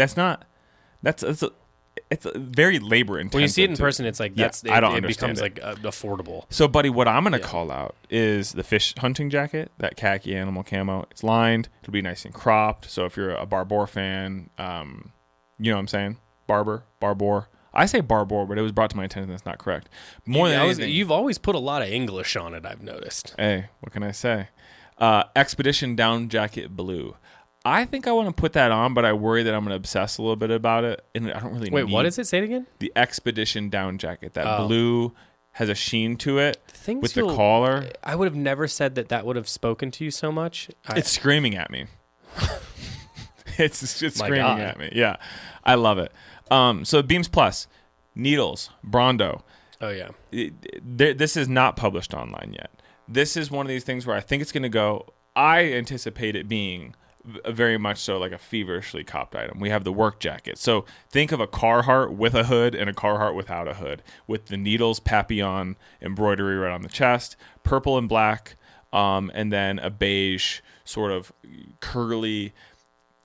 it's a very labor intensive. When you see it in person, it's like it becomes it. like affordable. So, buddy, what I'm gonna call out is the fish hunting jacket, that khaki animal camo. It's lined. It'll be nice and cropped. So if you're a Barbour fan, you know what I'm saying? Barbour. I say Barbour, but it was brought to my attention that's not correct. You've always put a lot of English on it, I've noticed. Hey, what can I say? Expedition down jacket blue. I think I want to put that on, but I worry that I'm going to obsess a little bit about it. And I don't really Wait, what is it? Say it again? The Expedition down jacket. That blue has a sheen to it with the collar. I would have never said that would have spoken to you so much. It's screaming at me. It's screaming at me. Yeah. I love it. So Beams Plus, Needles, Brondo. Oh, yeah. This is not published online yet. This is one of these things where I think it's going to go. I anticipate it being very much so like a feverishly copped item. We have the work jacket. So think of a Carhartt with a hood and a Carhartt without a hood, with the Needles Papillon embroidery right on the chest, purple and black, and then a beige sort of curly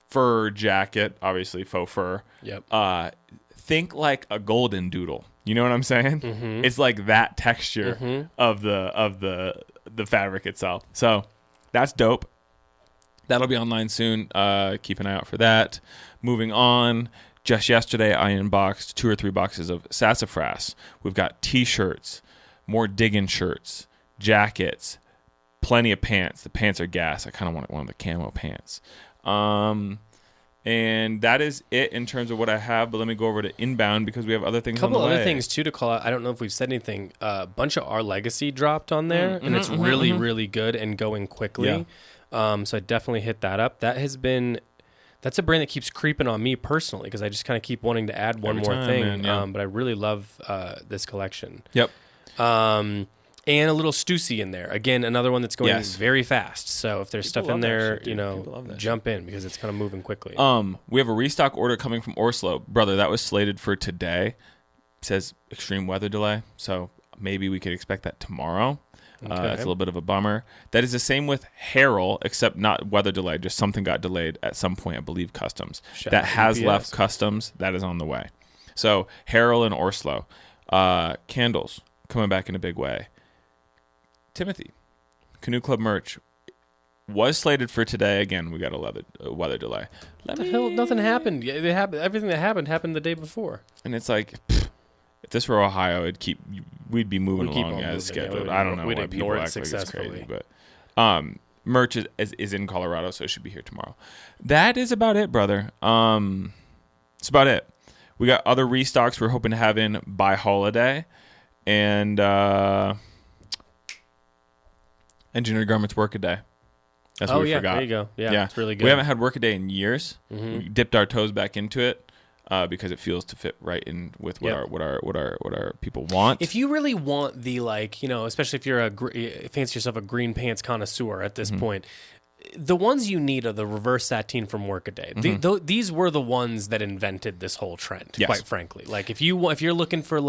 fur jacket, obviously faux fur. Yep. Think like a golden doodle. You know what I'm saying? Mm-hmm. It's like that texture of the fabric itself. So that's dope. That'll be online soon. Keep an eye out for that. Moving on, just yesterday I unboxed 2 or 3 boxes of sassafras. We've got T-shirts, more diggin' shirts, jackets, plenty of pants. The pants are gas. I kind of want one of the camo pants. And that is it in terms of what I have. But let me go over to inbound because we have other things on the way. A couple other things, too, to call out. I don't know if we've said anything. A bunch of Our Legacy dropped on there, and it's really, really good and going quickly. Yeah. So I definitely hit that up. That's a brand that keeps creeping on me personally because I just kind of keep wanting to add one more thing. Man, yeah. But I really love this collection. Yep. And a little Stussy in there. Again, another one that's going very fast. So if there's stuff in there, jump in because it's kind of moving quickly. We have a restock order coming from Orslo. Brother, that was slated for today. It says extreme weather delay. So maybe we could expect that tomorrow. It's a little bit of a bummer. That is the same with Harrell, except not weather delayed. Just something got delayed at some point, I believe, customs. That has left customs. That is on the way. So Harrell and Orslo. Candles coming back in a big way. Timothy, Canoe Club merch was slated for today. Again, we got a weather delay. Nothing happened. Everything that happened the day before. And it's like, if this were Ohio, we'd be moving along as scheduled. Yeah, I don't know we'd why people ignore it act like it's successfully. crazy, but merch is in Colorado, so it should be here tomorrow. That is about it, brother. It's about it. We got other restocks we're hoping to have in by holiday, and Engineered Garments Workaday. That's what we forgot. There you go. Yeah, it's really good. We haven't had Workaday in years. Mm-hmm. We dipped our toes back into it because it feels to fit right in with what our people want. If you really want the especially if you're fancy yourself a green pants connoisseur at this point, the ones you need are the reverse sateen from Workaday. Mm-hmm. These were the ones that invented this whole trend. Yes. Quite frankly, like if you're looking for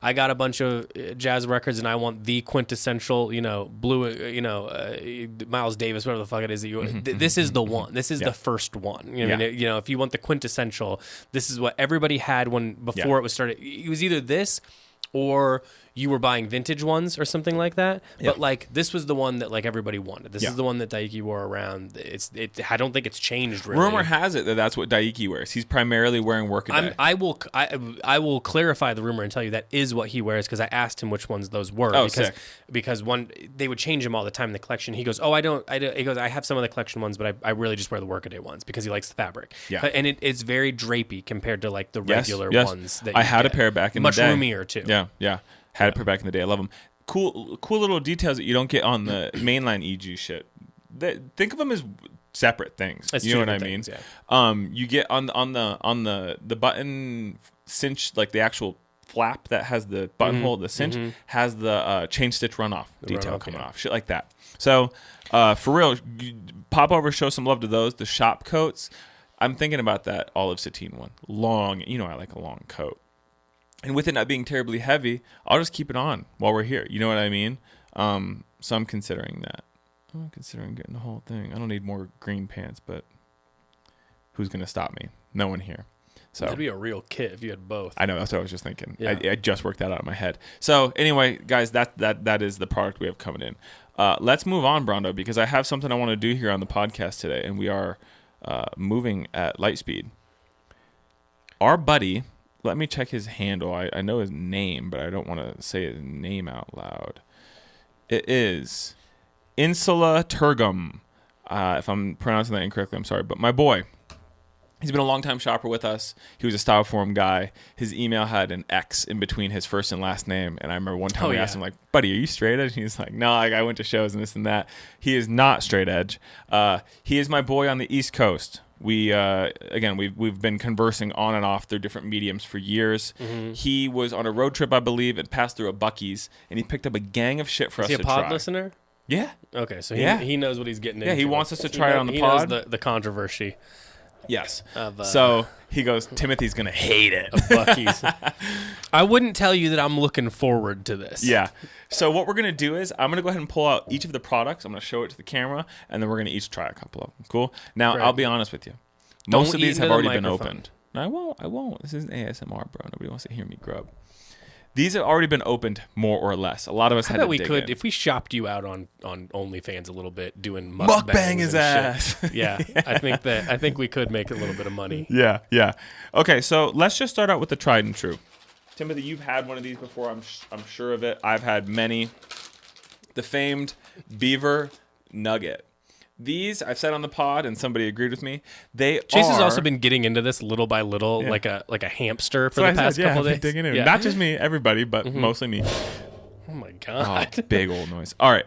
I got a bunch of jazz records and I want the quintessential, blue, Miles Davis, whatever the fuck it is that you. This is the one. This is the first one. I mean, if you want the quintessential, this is what everybody had before it was started. It was either this or you were buying vintage ones or something like that. But this was the one that everybody wanted. This is the one that Daiki wore around. I don't think it's changed really. Rumor has it that that's what Daiki wears. He's primarily wearing Workaday. I will clarify the rumor and tell you that is what he wears because I asked him which ones those were. Because they would change them all the time in the collection. He goes, he goes, I have some of the collection ones, but I really just wear the Workaday ones because he likes the fabric. Yeah. And it's very drapey compared to the regular ones that I had a pair back in the day. Much roomier too. Yeah. Had a pair back in the day. I love them. Cool little details that you don't get on the mainline EG shit. Think of them as separate things. You know what I mean? Yeah. You get on the button cinch, the actual flap that has the buttonhole, the cinch has the chain stitch runoff detail coming off, shit like that. So for real, pop over, show some love to those. The shop coats. I'm thinking about that olive sateen one. Long. I like a long coat. And with it not being terribly heavy, I'll just keep it on while we're here. You know what I mean? So I'm considering that. I'm considering getting the whole thing. I don't need more green pants, but who's going to stop me? No one here. So that'd be a real kit if you had both. I know. That's what I was just thinking. Yeah. I just worked that out in my head. So anyway, guys, that is the product we have coming in. Let's move on, Brondo, because I have something I want to do here on the podcast today, and we are moving at light speed. Our buddy... Let me check his handle. I know his name, but I don't want to say his name out loud. It is Insula Turgum. If I'm pronouncing that incorrectly, I'm sorry. But my boy, he's been a long-time shopper with us. He was a Style Forum guy. His email had an X in between his first and last name. And I remember one time we asked him, buddy, are you straight edge? And he's like, no, I went to shows and this and that. He is not straight edge. He is my boy on the East Coast. We've been conversing on and off through different mediums for years. Mm-hmm. He was on a road trip, I believe, and passed through a Buc-ees, and he picked up a gang of shit for us to try. Is he a pod listener? Yeah. Okay, so he knows what he's getting into. Yeah, he wants us to try it on the pod. He knows the controversy. Yes. So he goes, Timothy's going to hate it. Buc-ees. I wouldn't tell you that I'm looking forward to this. Yeah. So what we're going to do is I'm going to go ahead and pull out each of the products. I'm going to show it to the camera, and then we're going to each try a couple of them. Cool? Now, I'll be honest with you. Most of these have already been opened. No, I won't. This isn't ASMR, bro. Nobody wants to hear me grub. These have already been opened, more or less. A lot of us had to dig in. If we shopped you out on OnlyFans a little bit, doing mukbang his ass. Yeah, I think we could make a little bit of money. Yeah. Okay, so let's just start out with the tried and true. Timothy, you've had one of these before. I'm sure of it. I've had many. The famed Beaver Nugget. These I've said on the pod, and somebody agreed with me. Chase has also been getting into this little by little, like a hamster for the past couple days. Digging in. Not just me, everybody, but mostly me. Oh my god! Oh, big old noise. All right,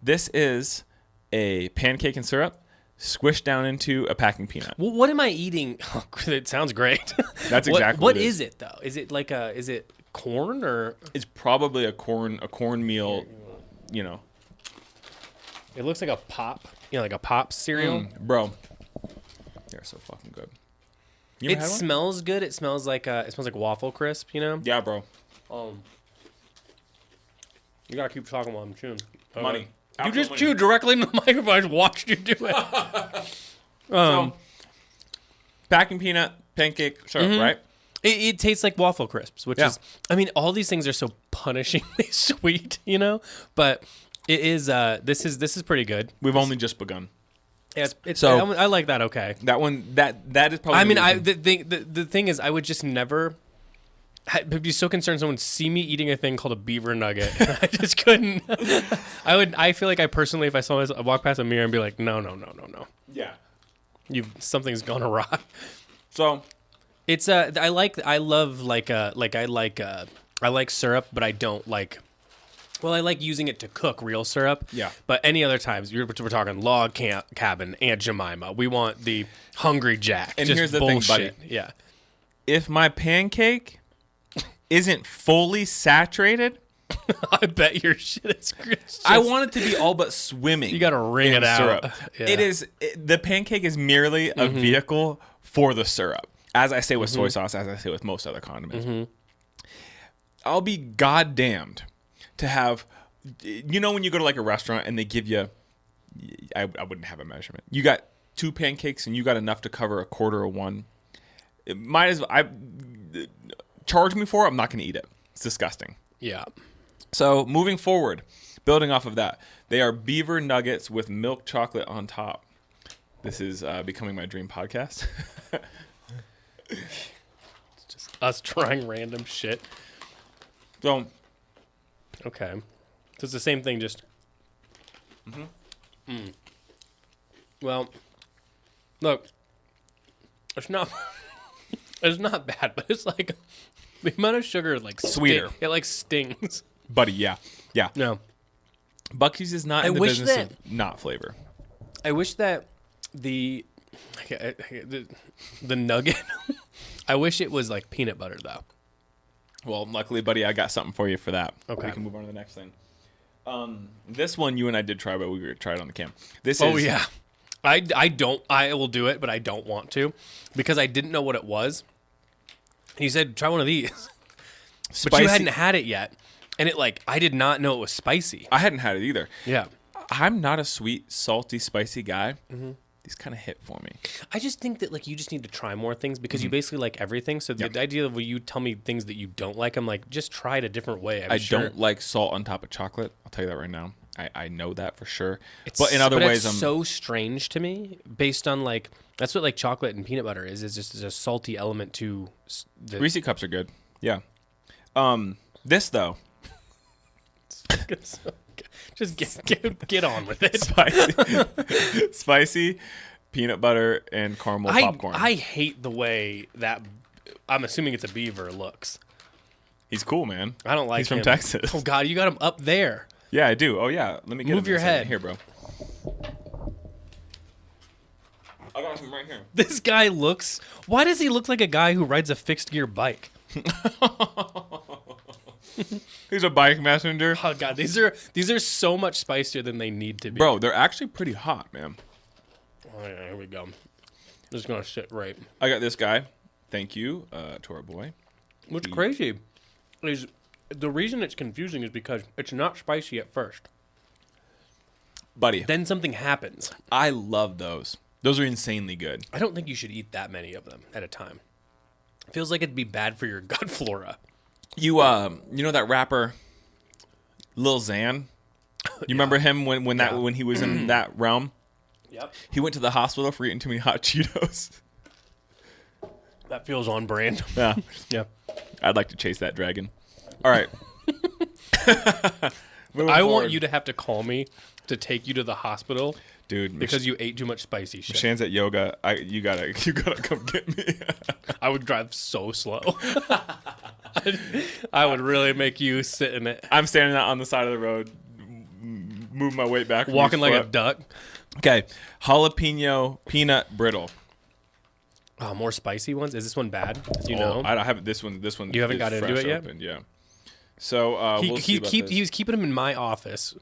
this is a pancake and syrup squished down into a packing peanut. Well, what am I eating? Oh, it sounds great. That's exactly what is it though? Is it is it corn or? It's probably a cornmeal. It looks like a pop. Like a pop cereal. Bro. They're so fucking good. It smells good. It smells like waffle crisp, Yeah, bro. You gotta keep talking while I'm chewing. Money. You just chewed directly in the microphone. I just watched you do it. So, packing peanut, pancake, syrup, right? It tastes like waffle crisps, which is, I mean, all these things are so punishingly sweet, you know? But it is, this is pretty good. We've only just begun. Yeah, so I like that. Okay. That one, that is probably. I mean, the thing is, I would just never. I'd be so concerned someone would see me eating a thing called a beaver nugget. I just couldn't. I feel like I personally, if I saw this, I'd walk past a mirror and be like, no. Yeah. Something's gone awry. So. It's I like syrup, but I don't like. Well, I like using it to cook real syrup. Yeah. But any other times, we're talking log cabin, Aunt Jemima. We want the Hungry Jack. And just here's the bullshit. thing, buddy. Yeah. If my pancake isn't fully saturated, I bet your shit is. I want it to be all but swimming. You got to wring it out. Syrup. Yeah. The pancake is merely a vehicle for the syrup. As I say with soy sauce, as I say with most other condiments. I'll be goddamned to have, when you go to like a restaurant and they give you, I wouldn't have a measurement. You got 2 pancakes and you got enough to cover a quarter of one. It might as well, charge me for it. I'm not going to eat it. It's disgusting. Yeah. So moving forward, building off of that, they are beaver nuggets with milk chocolate on top. This is becoming my dream podcast. It's just us trying random shit. So, okay. So it's the same thing, just. Well, look, it's not. It's not bad, but it's like the amount of sugar is like sweeter. It like stings, buddy. Yeah. No, Buc-ees is not in the business of not flavor. I wish that the nugget. I wish it was like peanut butter though. Well, luckily, buddy, I got something for you for that. Okay. We can move on to the next thing. This one you and I did try, but we tried it on the cam. Yeah. I will do it, but I don't want to because I didn't know what it was. He said, try one of these. Spicy. But you hadn't had it yet. And I did not know it was spicy. I hadn't had it either. Yeah. I'm not a sweet, salty, spicy guy. These kind of hit for me. I just think that you just need to try more things because you basically like everything. So the idea of when you tell me things that you don't like, I'm like, just try it a different way. I don't like salt on top of chocolate. I'll tell you that right now. I know that for sure. But in other ways, it's so strange to me based on that's what chocolate and peanut butter is. It's just a salty element to the Reese cups are good. Yeah. This though. Just get on with it. Spicy peanut butter and caramel popcorn. I hate the way that I'm assuming it's a beaver looks. He's cool, man. I don't like him. He's from Texas. Oh God, you got him up there. Yeah, I do. Oh yeah, let me get move your head here, bro. I got him right here. This guy looks. Why does he look like a guy who rides a fixed gear bike? He's a bike messenger. Oh God, these are so much spicier than they need to be. Bro, they're actually pretty hot, man. Oh yeah, here we go. Just gonna sit right. I got this guy. Thank you to our boy. What's crazy is the reason it's confusing is because it's not spicy at first. Buddy. Then something happens. I love those. Those are insanely good. I don't think you should eat that many of them at a time. It feels like it'd be bad for your gut flora. You know that rapper Lil Xan? You remember him when he was in that realm? Yep. He went to the hospital for eating too many hot Cheetos. That feels on brand. Yeah. Yeah. I'd like to chase that dragon. All right. I want you to have to call me to take you to the hospital, dude, because you ate too much spicy shit. Shan's at yoga. You gotta come get me. I would drive so slow. I would really make you sit in it. I'm standing out on the side of the road, move my weight back, walking like a duck. Okay, jalapeno peanut brittle. Oh, more spicy ones. Is this one bad? Do you know? I haven't. This one. You haven't got into it yet. Yeah. So he was keeping them in my office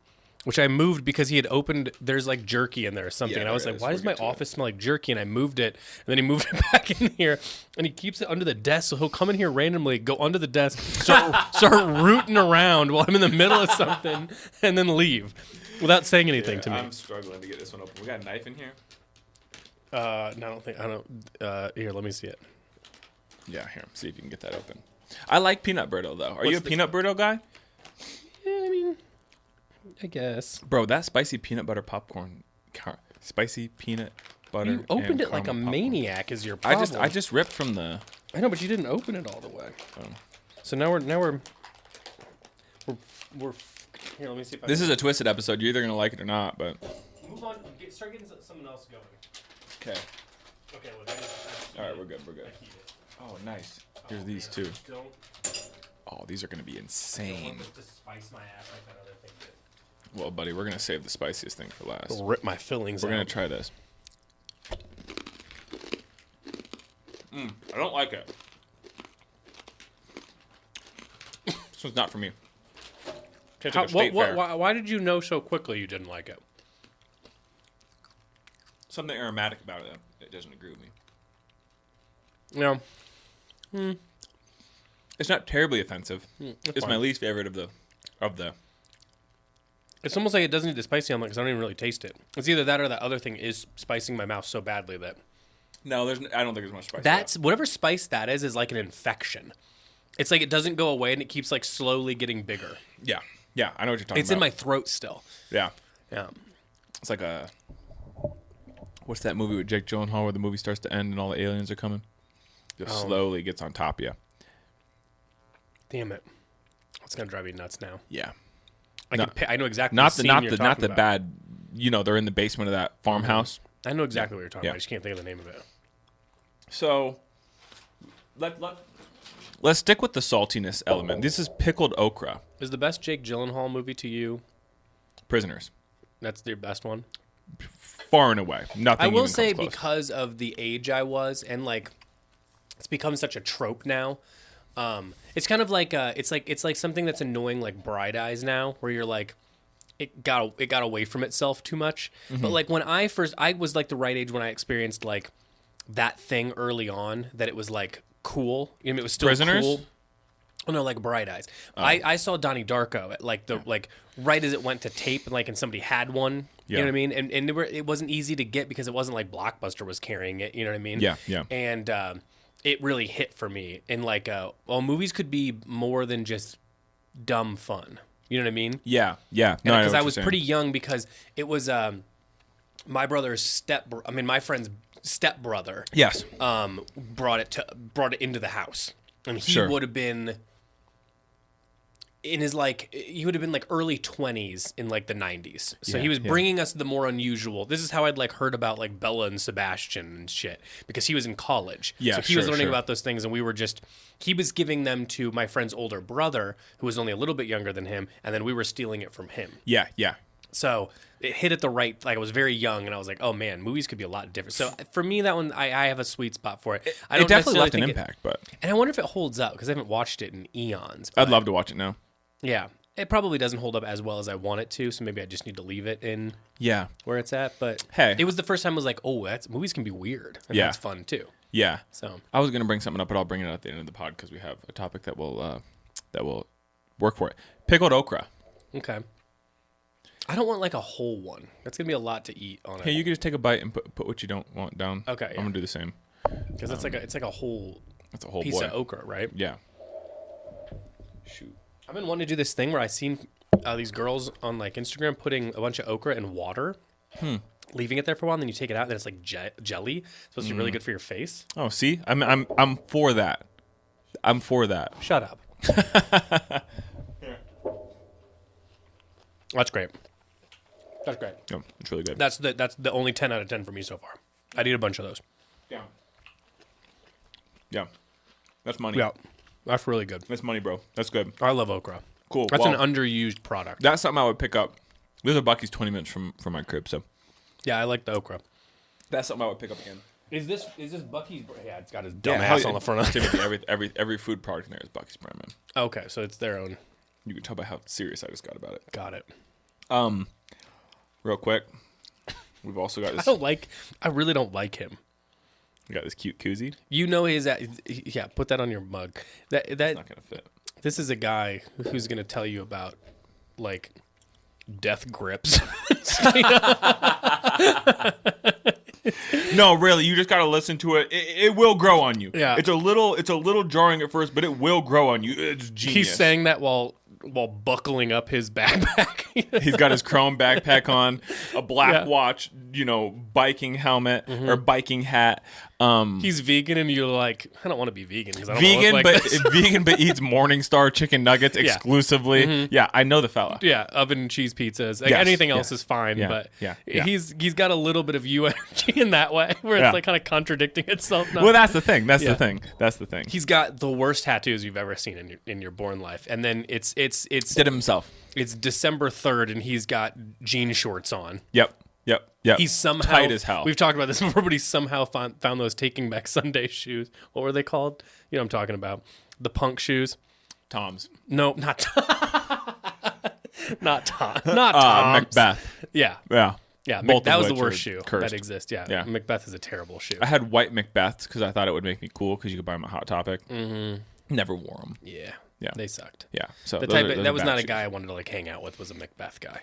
which I moved because he had opened. There's like jerky in there or something, Yeah, and I was there like, is. "Why We'll does my get to office smell like jerky?" And I moved it, and then he moved it back in here, and he keeps it under the desk. So he'll come in here randomly, go under the desk, start rooting around while I'm in the middle of something, and then leave without saying anything to me. I'm struggling to get this one open. We got a knife in here. No, I don't. Here, let me see it. Yeah, here. See if you can get that open. I like peanut brittle though. Are you a peanut brittle guy? Yeah, I mean, I guess. Bro, that spicy peanut butter popcorn. Spicy peanut butter. You opened and it like a caramel popcorn. maniac. Is your problem? I just ripped from the. I know, but you didn't open it all the way. Oh. So now we're here. Let me see if I This is a twisted episode. You're either gonna like it or not, but. move on. Start getting something else going. Okay. Okay. Well, All right, we're good. We're good. Oh, nice. Here's these two. Oh, these are gonna be insane. To spice my ass like that other thing did. Well, buddy, we're gonna save the spiciest thing for last. Rip my fillings. We're gonna try this. I don't like it. This one's not for me. Tastes like a state fair. Why did you know so quickly you didn't like it? Something aromatic about it. It doesn't agree with me. No. It's not terribly offensive. It's fine. my least favorite of the. It's almost like it doesn't need the spicy on it because I don't even really taste it. It's either that or that other thing is spicing my mouth so badly that. No, I don't think there's much spice. That's whatever spice that is like an infection. It's like it doesn't go away and it keeps like slowly getting bigger. Yeah, I know what you're talking It's about. in my throat still. Yeah, Yeah. it's like a. What's that movie with Jake Gyllenhaal where the movie starts to end and all the aliens are coming? Just slowly gets on top of you. Damn it. It's gonna drive me nuts now. Yeah. I know exactly. Not the the scene not you're the not talking the about. bad. You know, they're in the basement of that farmhouse. I know exactly what you're talking Yeah. about. I just can't think of the name of it. So, let's stick with the saltiness element. This is pickled okra. Is the best Jake Gyllenhaal movie to you? Prisoners. That's your best one. Far and away. Nothing. I will even say comes close. because of the age I was and like it's become such a trope now. It's kind of like it's like something that's annoying like Bright Eyes now, where you're like it got away from itself too much. But like when I was like the right age when I experienced like that thing early on that it was like cool. I mean, it was still Prisoners? cool. Oh no, like Bright Eyes. I saw Donnie Darko at like the like right as it went to tape and somebody had one. You know what I mean? And it wasn't easy to get because it wasn't like Blockbuster was carrying it. You know what I mean? Yeah. And it really hit for me. And like, movies could be more than just dumb fun. You know what I mean? Yeah. No, Because I was pretty young because it was my brother's my friend's stepbrother. Yes. Brought it into the house, and he Sure. would have been in his he would have been like early 20s in like the 90s. So Yeah, he was yeah. bringing us the more unusual. This is how I'd like heard about like Bella and Sebastian and shit because he was in college. Yeah, so he was sure, learning sure. about those things, and he was giving them to my friend's older brother, who was only a little bit younger than him, and then we were stealing it from him. Yeah. So it hit at the right, like I was very young and I was like, oh man, movies could be a lot different. So for me, that one, I have a sweet spot for it. I don't It definitely necessarily left an think impact, but and I wonder if it holds up because I haven't watched it in eons. I'd but love to watch it now. Yeah, it probably doesn't hold up as well as I want it to. So maybe I just need to leave it in Yeah. where it's at. But Hey. it was the first time I was like, oh, movies can be weird. And Yeah. that's fun too. Yeah. So I was going to bring something up, but I'll bring it at the end of the pod because we have a topic that will work for it. Pickled okra. okay. I don't want like a whole one. That's gonna be a lot to eat on Hey, it. you can just take a bite and put what you don't want down. Okay, I'm yeah. going to do the same. Because it's like a whole That's a whole piece boy. of okra, right? Yeah. Shoot. I've been wanting to do this thing where I seen these girls on like Instagram putting a bunch of okra in water, leaving it there for a while, and then you take it out, and then it's like jelly. It's supposed to be really good for your face. Oh, see? I'm for that. I'm for that. Shut up. That's great. That's great. Yeah, it's really good. That's the only 10 out of 10 for me so far. I'd eat a bunch of those. Yeah. That's money. Yeah, that's really good. That's money, bro. That's good. I love okra. Cool. That's Well, an underused product. That's something I would pick up. There's a Buc-ees 20 minutes from my crib, so Yeah, I like the okra. that's something I would pick up again. Is this Buc-ees? Yeah, it's got his dumb hell ass yeah. on the front of it. Typically, every food product in there is Buc-ees brand, man. Okay, so it's their own. You can tell by how serious I just got about it. Got it. Real quick, we've also got this. I really don't like him. We got this cute koozie. You know yeah, put that on your mug. That It's not gonna fit. This is a guy who's going to tell you about, like, death grips. No, really, you just gotta listen to it. It will grow on you. Yeah. It's a little jarring at first, but it will grow on you. It's genius. He's saying that while buckling up his backpack. He's got his chrome backpack on, a black Yeah. watch, biking helmet or biking hat. He's vegan, and you're like, I don't want to be vegan because I don't Vegan, look but like this. vegan, but eats Morningstar chicken nuggets exclusively. Yeah, I know the fella. Yeah, oven and cheese pizzas. Like, Yes, anything yeah. else is fine, Yeah, but yeah. he's got a little bit of you energy in that way, where it's Yeah. like kind of contradicting itself. Now. Well, that's the thing. That's Yeah. the thing. He's got the worst tattoos you've ever seen in your born life, and then it's Did it himself. It's December 3rd, and he's got jean shorts on. Yep. He's somehow tight as hell. We've talked about this before, but he somehow found those Taking Back Sunday shoes. What were they called? You know what I'm talking about? The punk shoes. Tom's. No, not not Tom. Not Tom's. Macbeth. Yeah. Yeah. Yeah, Both that of was the which worst are shoe cursed. that exists. Yeah. Yeah. Macbeth is a terrible shoe. I had white Macbeths because I thought it would make me cool because you could buy them at Hot Topic. Mm-hmm. Never wore them. Yeah. Yeah. They sucked. Yeah. So That was not a guy I wanted to like hang out with. Was a Macbeth guy.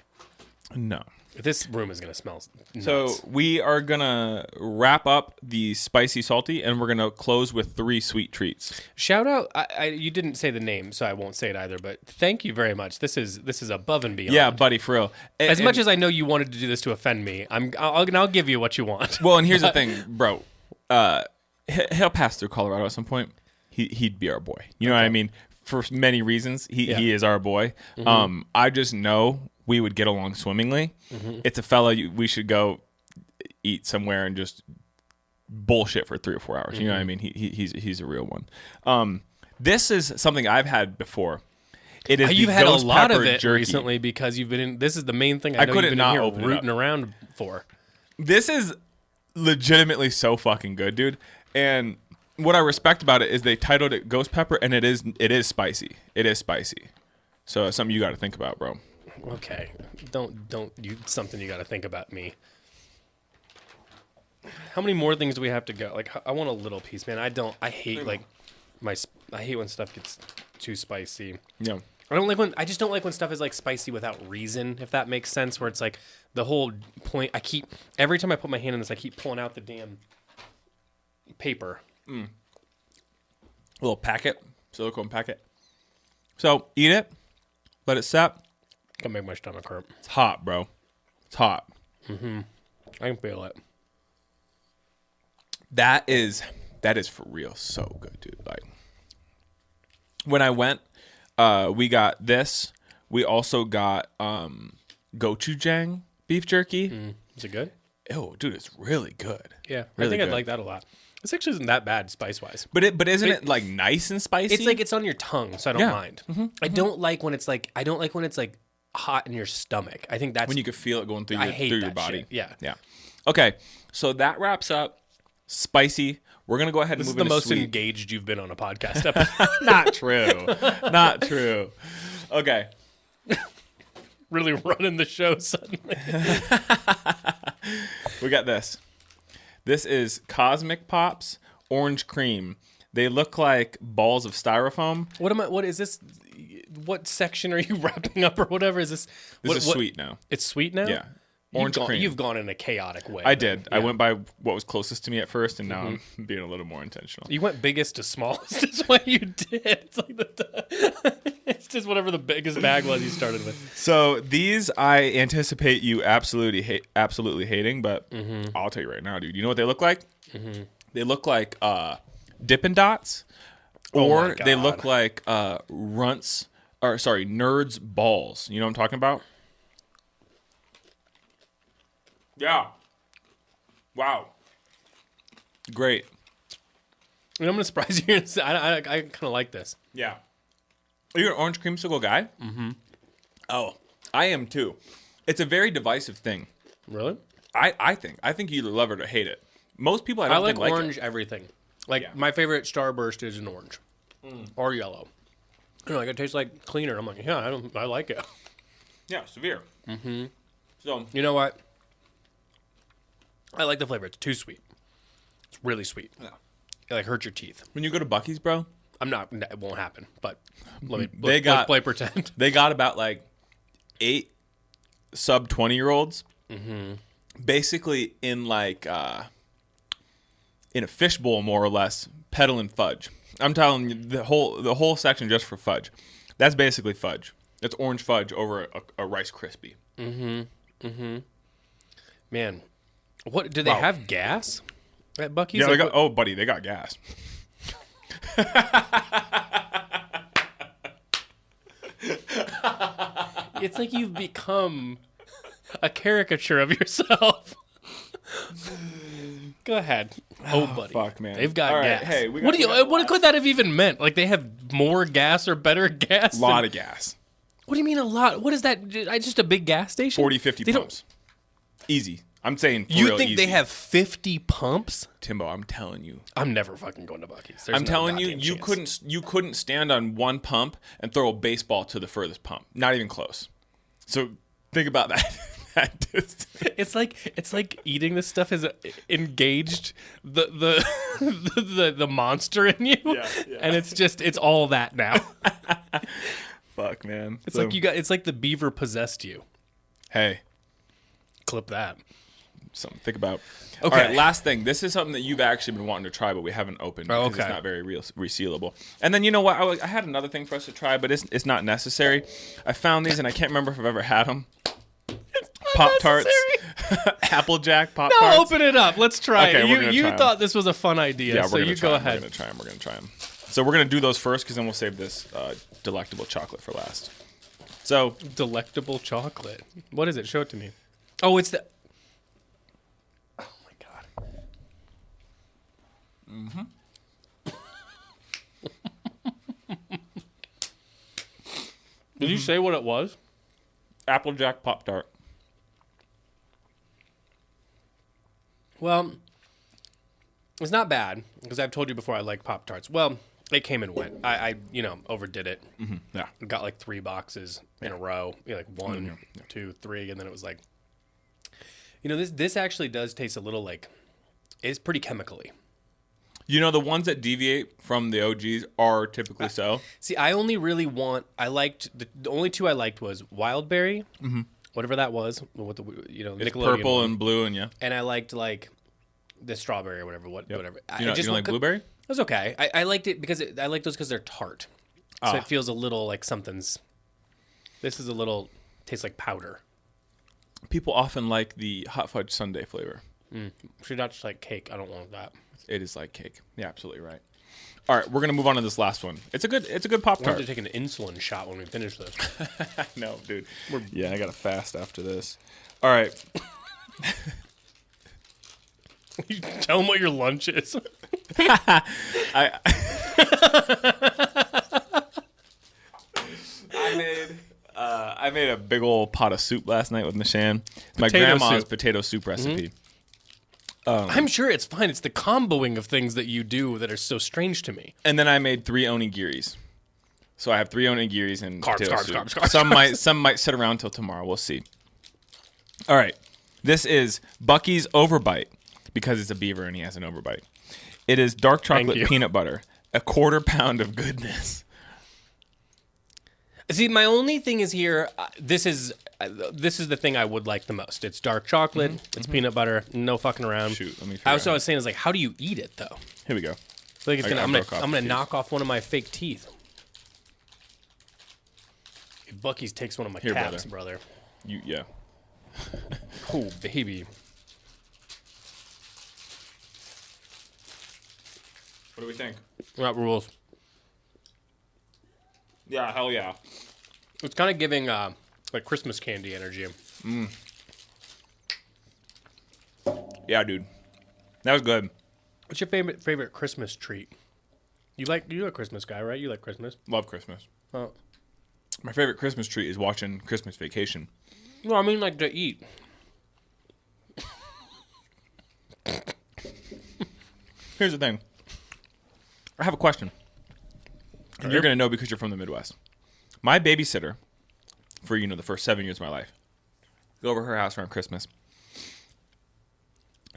No. This room is gonna smell nuts. So we are gonna wrap up the spicy salty, and we're gonna close with 3 sweet treats. Shout out! You didn't say the name, so I won't say it either. But thank you very much. This is above and beyond. Yeah, buddy, for real. As much as I know you wanted to do this to offend me, I'll give you what you want. Well, and here's the thing, bro. He'll pass through Colorado at some point. He'd be our boy. You know what I mean? For many reasons, he is our boy. Mm-hmm. I just know we would get along swimmingly. Mm-hmm. It's a fella we should go eat somewhere and just bullshit for 3 or 4 hours. Mm-hmm. You know what I mean? He's a real one. This is something I've had before. It is You've had a lot of it jerky. recently because you've been in. This is the main thing I know you've been in here rooting around for. This is legitimately so fucking good, dude. And what I respect about it is they titled it Ghost Pepper, and it is spicy. It is spicy. So it's something you got to think about, bro. Okay, don't you something you got to think about me. How many more things do we have to go? Like, I want a little piece, man. I hate I hate when stuff gets too spicy. Yeah. I just don't like when stuff is like spicy without reason, if that makes sense, where it's like the whole point. Every time I put my hand in this, I keep pulling out the damn paper. A little packet, silicone packet. So eat it, let it set. Gonna make my stomach hurt. It's hot, bro. It's hot. Mm-hmm. I can feel it. That is for real so good, dude. Like when I went, we got this. We also got gochujang beef jerky. Is it good? Oh, dude, it's really good. Yeah, really I think good. I'd like that a lot. This actually isn't that bad spice wise. But isn't it like nice and spicy? It's like it's on your tongue, so I don't mind. Mm-hmm. I don't like when it's like hot in your stomach. I think that's when you can feel it going through your body. Shit. Yeah. Yeah. Okay, so that wraps up spicy. We're gonna go ahead and This move is the into most sweet. engaged you've been on a podcast episode. Not true. Not true. Okay. Really running the show suddenly. We got this. This is Cosmic Pops Orange Cream. They look like balls of styrofoam. What is this? What section are you wrapping up or whatever? Is this? This is sweet now. It's sweet now? Yeah. Orange cream. You've gone in a chaotic way. I did. Yeah. I went by what was closest to me at first, and now I'm being a little more intentional. You went biggest to smallest is what you did. It's like it's just whatever the biggest bag was you started with. So these I anticipate you absolutely hating, but I'll tell you right now, dude. You know what they look like? Mm-hmm. They look like Dippin' Dots, or they look like Nerds balls. You know what I'm talking about? Yeah. Wow. Great. And I'm gonna surprise you. I kind of like this. Yeah. Are you an orange creamsicle guy? Mm-hmm. Oh, I am too. It's a very divisive thing. Really? I think you either love it or hate it. Most people I like think orange it. everything. Like my favorite Starburst is an orange or yellow. You know, like it tastes like cleaner. I'm like, yeah, I like it. Yeah, severe. Mm-hmm. So You know what? I like the flavor. It's too sweet. It's really sweet. Yeah. It like hurts your teeth. when you go to Buc-ees, bro, I'm not. It won't happen. But let me. got- play pretend. they got about like 8 sub 20-year-olds, basically in like in a fishbowl, more or less, peddling fudge. I'm telling you, the whole section just for fudge. That's basically fudge. It's orange fudge over a Rice Krispie. Man, what do they Wow. have gas at Buc-ees? Yeah, Like, they got. Oh, buddy, they got gas. it's like you've become a caricature of yourself. Go ahead. Oh, buddy. Fuck, man. They've got All right, gas. hey, we got- what do we you? got What could that have even meant? Like they have more gas or better gas? A lot of gas. What do you mean a lot? What is that? Just a big gas station? 40, 50 They don't- pumps. Easy. I'm saying for You real think easy. they have 50 pumps? Timbo, I'm telling you. I'm never fucking going to Buc-ees. There's I'm no telling you, goddamn chance. you couldn't stand on one pump and throw a baseball to the furthest pump. Not even close. So think about that. that distance. It's like eating this stuff has engaged the monster in you, Yeah. and it's all that now. Fuck, man. It's like it's like the beaver possessed you. Hey, Clip that. something to think about. Okay. All right, last thing. This is something that you've actually been wanting to try, but we haven't opened because okay. it's not very resealable. And then you know what? I had another thing for us to try, but it's not necessary. I found these, and I can't remember if I've ever had them. Pop-Tarts. Applejack Pop-Tarts. No, open it up. Let's try Okay, it. we're gonna You try 'em. thought this was a fun idea, Yeah, so we're gonna you try go 'em. ahead. We're gonna try them. So we're gonna do those first, because then we'll save this delectable chocolate for last. So Delectable chocolate. What is it? Show it to me. Oh, it's the. Oh my god. Did you say what it was? Applejack Pop-Tart. Well, it's not bad because I've told you before I like Pop-Tarts. Well, it came and went. I overdid it. Yeah. Got like 3 boxes in a row. Like 1, 2, 3, and then it was like, this actually does taste a little like, it's pretty chemically. You know, the ones that deviate from the OGs are typically so. See, I only really the only 2 I liked was Wildberry, whatever that was, with the It's Nickelodeon purple one. and blue, and yeah. And I liked like the strawberry or whatever. Whatever. You don't like blueberry? It was okay. I liked it because I like those because they're tart, so it feels a little like something's. This is a little tastes like powder. People often like the hot fudge sundae flavor. Should not just like cake. I don't want that. It is like cake. Yeah, absolutely right. All right, we're gonna move on to this last one. It's a good Pop We'll have Tart. to take an insulin shot when we finish this. No, dude. Yeah, I gotta fast after this. All right. You tell them what your lunch is. I made a big old pot of soup last night with Nishan. My Potato grandma's soup. potato soup recipe. I'm sure it's fine. It's the comboing of things that you do that are so strange to me. And then I made 3 onigiris. So I have 3 onigiris and Carbs, potato carbs, soup. carbs, carbs, Some might sit around till tomorrow. We'll see. All right. This is Buc-ee's Overbite, because it's a beaver and he has an overbite. It is dark chocolate you. peanut butter, a 1/4 pound of goodness. See, my only thing is here. This is the thing I would like the most. It's dark chocolate. It's peanut butter. No fucking around. Shoot, let me figure I was out. saying is like, how do you eat it though? Here we go. Like it's I gonna, I'm broke off gonna the teeth. knock off one of my fake teeth. If Buc-ee's takes one of my Here, caps, brother. Yeah. Oh, baby. What do we think? Not rules. Yeah, hell yeah. It's kind of giving like Christmas candy energy. Yeah, dude. That was good. What's your favorite Christmas treat? You're a Christmas guy, right? You like Christmas. Love Christmas. Oh. My favorite Christmas treat is watching Christmas Vacation. No, I mean like to eat. Here's the thing. I have a question. And you're going to know because you're from the Midwest. My babysitter for the first 7 years of my life. Go over to her house around Christmas.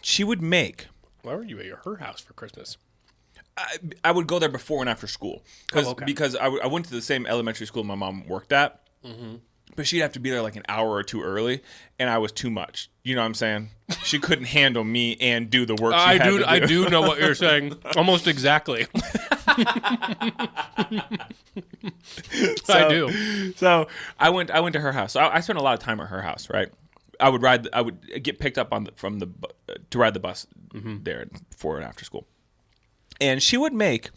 She would make. Why were you at her house for Christmas? I would go there before and after school because I went to the same elementary school my mom worked at. Mm-hmm. But she'd have to be there like an hour or two early, and I was too much. You know what I'm saying? She couldn't handle me and do the work she had to do. I do know what you're saying. Almost exactly. I do. So I went to her house. So I spent a lot of time at her house, right? I would get picked up to ride the bus there before and after school. And she would make,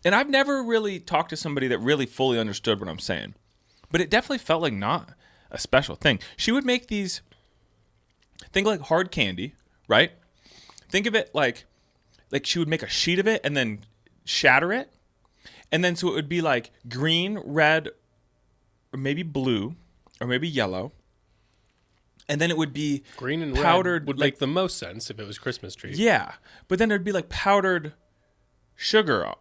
and I've never really talked to somebody that really fully understood what I'm saying. But it definitely felt like not a special thing. She would make these, think like hard candy, right? Think of it like she would make a sheet of it and then shatter it. And then so it would be like green, red, or maybe blue, or maybe yellow. And then it would be green and powdered. Red would make the most sense if it was Christmas tree. Yeah. But then there'd be like powdered sugar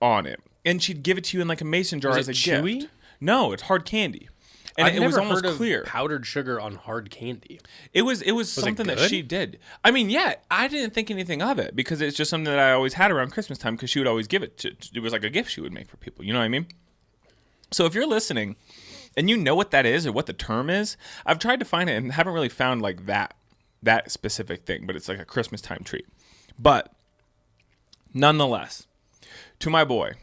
on it. And she'd give it to you in like a mason jar as a chewy? gift. No, it's hard candy. And it was almost clear. Powdered sugar on hard candy. It was something that she did. I mean, yeah, I didn't think anything of it because it's just something that I always had around Christmas time because she would always give it to. It was like a gift she would make for people. You know what I mean? So if you're listening and you know what that is or what the term is, I've tried to find it and haven't really found like that specific thing, but it's like a Christmas time treat. But nonetheless, to my boy,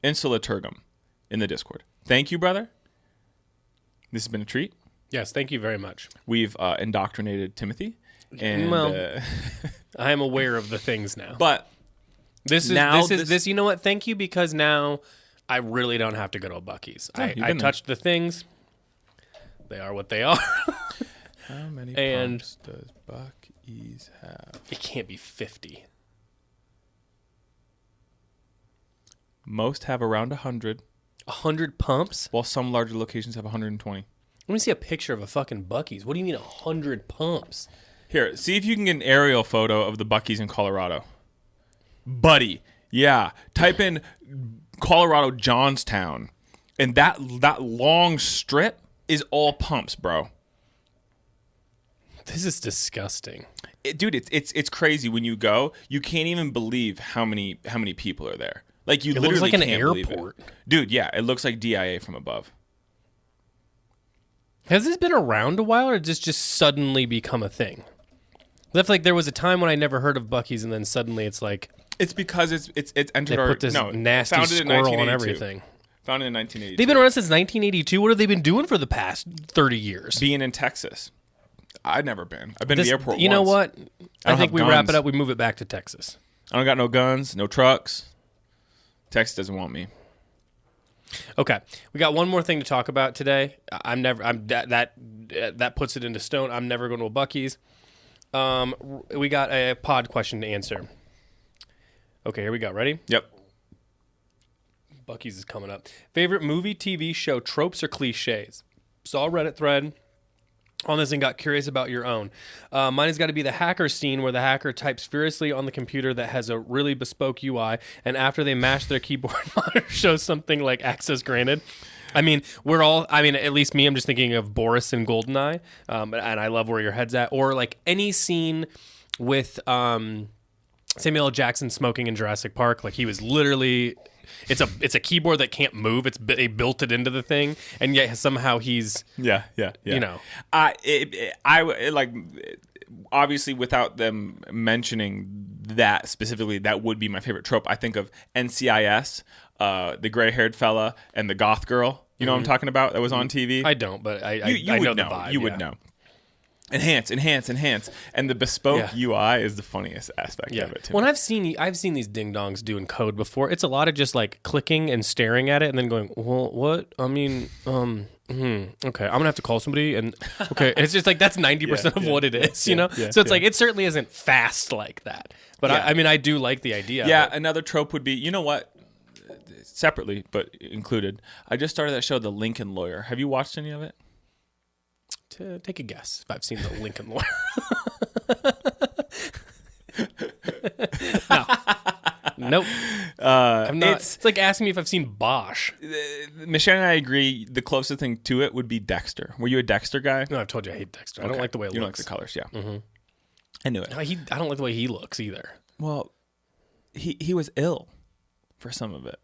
Insula Turgum in the Discord. Thank you, brother. This has been a treat. Yes, thank you very much. We've indoctrinated Timothy. And, I am aware of the things now. But this. You know what? Thank you, because now I really don't have to go to a Buc-ees. I touched the things. They are what they are. How many pumps does Buc-ees have? It can't be 50. Most have around 100. 100 pumps? While some larger locations have 120. Let me see a picture of a fucking Buc-ees. What do you mean 100 pumps? Here, see if you can get an aerial photo of the Buc-ees in Colorado. Buddy, yeah. Type in Colorado Johnstown, and that long strip is all pumps, bro. This is disgusting. Dude, it's crazy when you go. You can't even believe how many people are there. Like you literally looks like an can't airport. Believe it. Dude, yeah, it looks like DIA from above. Has this been around a while, or did this just suddenly become a thing? I feel like there was a time when I never heard of Buc-ees, and then suddenly it's like it's because it's entered they put this nasty squirrel on everything. Founded in 1982. They've been around since 1982. What have they been doing for the past 30 years? Being in Texas. I've never been. I've been to the airport You know once. what? I think we wrap it up. We move it back to Texas. I don't got no guns, no trucks. Texas doesn't want me. Okay, we got one more thing to talk about today. That puts it into stone. I'm never going to a Buc-ees. We got a pod question to answer. Okay, here we go. Ready? Yep. Buc-ees is coming up. Favorite movie, TV show, tropes, or cliches? Saw a Reddit thread on this and got curious about your own. Mine has got to be the hacker scene where the hacker types furiously on the computer that has a really bespoke UI, and after they mash their keyboard monitor shows something like access granted. I mean, at least me, I'm just thinking of Boris and GoldenEye, and I love where your head's at. Or like any scene with Samuel L. Jackson smoking in Jurassic Park. Like he was literally... It's a keyboard that can't move. They built it into the thing, and yet somehow he's yeah. You know, I like obviously without them mentioning that specifically, that would be my favorite trope. I think of NCIS, the gray-haired fella and the goth girl. You know what I'm talking about? That was on TV. I don't, but I know the vibe. You would know. Enhance, and the bespoke UI is the funniest aspect of it. To Well, me. I've seen these ding dongs doing code before. It's a lot of just like clicking and staring at it, and then going, "Well, what? I mean, okay, I'm gonna have to call somebody." And okay, it's just like that's 90% of what it is, you know. So it's like it certainly isn't fast like that, but I do like the idea. Yeah, of it. another trope would be, you know what? Separately, but included. I just started that show, The Lincoln Lawyer. Have you watched any of it? Take a guess if I've seen The Lincoln Lawyer. No. Nope. It's like asking me if I've seen Bosch. Michelle and I agree. The closest thing to it would be Dexter. Were you a Dexter guy? No, I've told you I hate Dexter. I don't like the way it looks. You don't like the colors, yeah. Mm-hmm. I knew it. I don't like the way he looks either. Well, he was ill for some of it.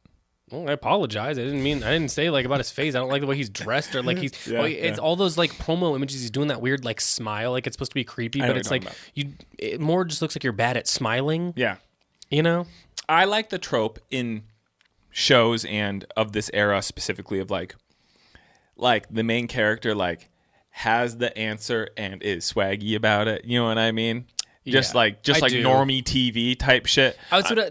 Well, I apologize. I didn't say like about his face. I don't like the way he's dressed or like it's all those like promo images. He's doing that weird like smile, like it's supposed to be creepy, but it's like it more just looks like you're bad at smiling. Yeah, you know. I like the trope in shows and of this era specifically of like the main character like has the answer and is swaggy about it. You know what I mean? Just like normie TV type shit.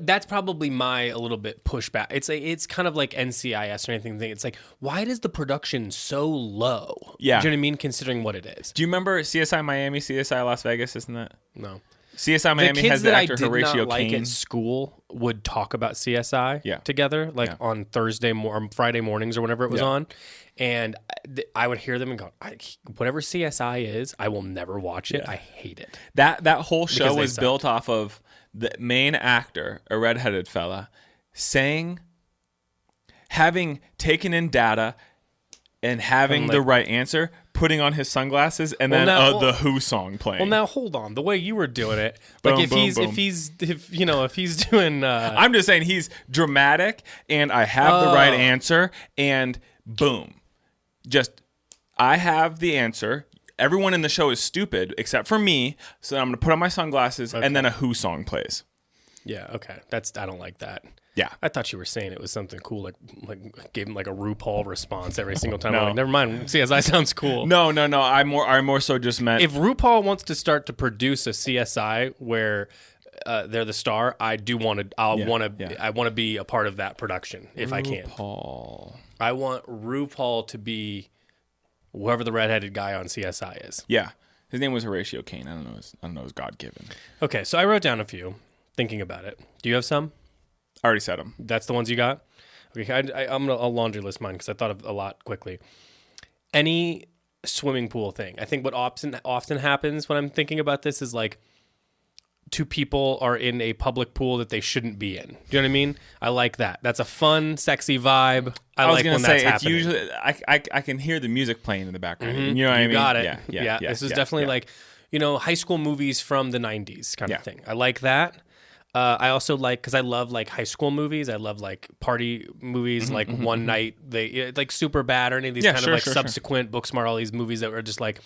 That's probably a little bit pushback. It's kind of like NCIS or anything. It's like, why is the production so low? Yeah. Do you know what I mean? Considering what it is. Do you remember CSI Miami, CSI Las Vegas? Isn't that? No. CSI Miami has the actor Horatio Caine. Caine. At school would talk about CSI together, on Thursday or Friday mornings or whenever it was on. And I would hear them and go, whatever CSI is, I will never watch it. I hate it. That whole show was built off of the main actor, a redheaded fella, having taken in data and having the right answer, putting on his sunglasses, and then the Who song playing. Well, now hold on. The way you were doing it, like if he's doing, I'm just saying he's dramatic, and I have the right answer, and boom. Just, I have the answer. Everyone in the show is stupid except for me. So I'm going to put on my sunglasses and then a Who song plays. Yeah. Okay. I don't like that. Yeah. I thought you were saying it was something cool, like gave him like a RuPaul response every single time. No. I'm like, never mind. CSI sounds cool. No. I more so just meant if RuPaul wants to start to produce a CSI where they're the star, I want to be a part of that production if I can. I want RuPaul to be whoever the redheaded guy on CSI is. Yeah. His name was Horatio Caine. I don't know his God-given. Okay, so I wrote down a few, thinking about it. Do you have some? I already said them. That's the ones you got? Okay, I'll laundry list mine because I thought of a lot quickly. Any swimming pool thing. I think what often happens when I'm thinking about this is like, two people are in a public pool that they shouldn't be in. Do you know what I mean? I like that. That's a fun, sexy vibe. I like when that's happening. Usually, I can hear the music playing in the background. Mm-hmm. You know what I mean? You got it. Yeah. This is definitely like, high school movies from the 90s kind of thing. I like that. I also like, because I love like high school movies. I love like party movies, like One Night, like Super Bad or any of these subsequent Booksmart, all these movies that were just like,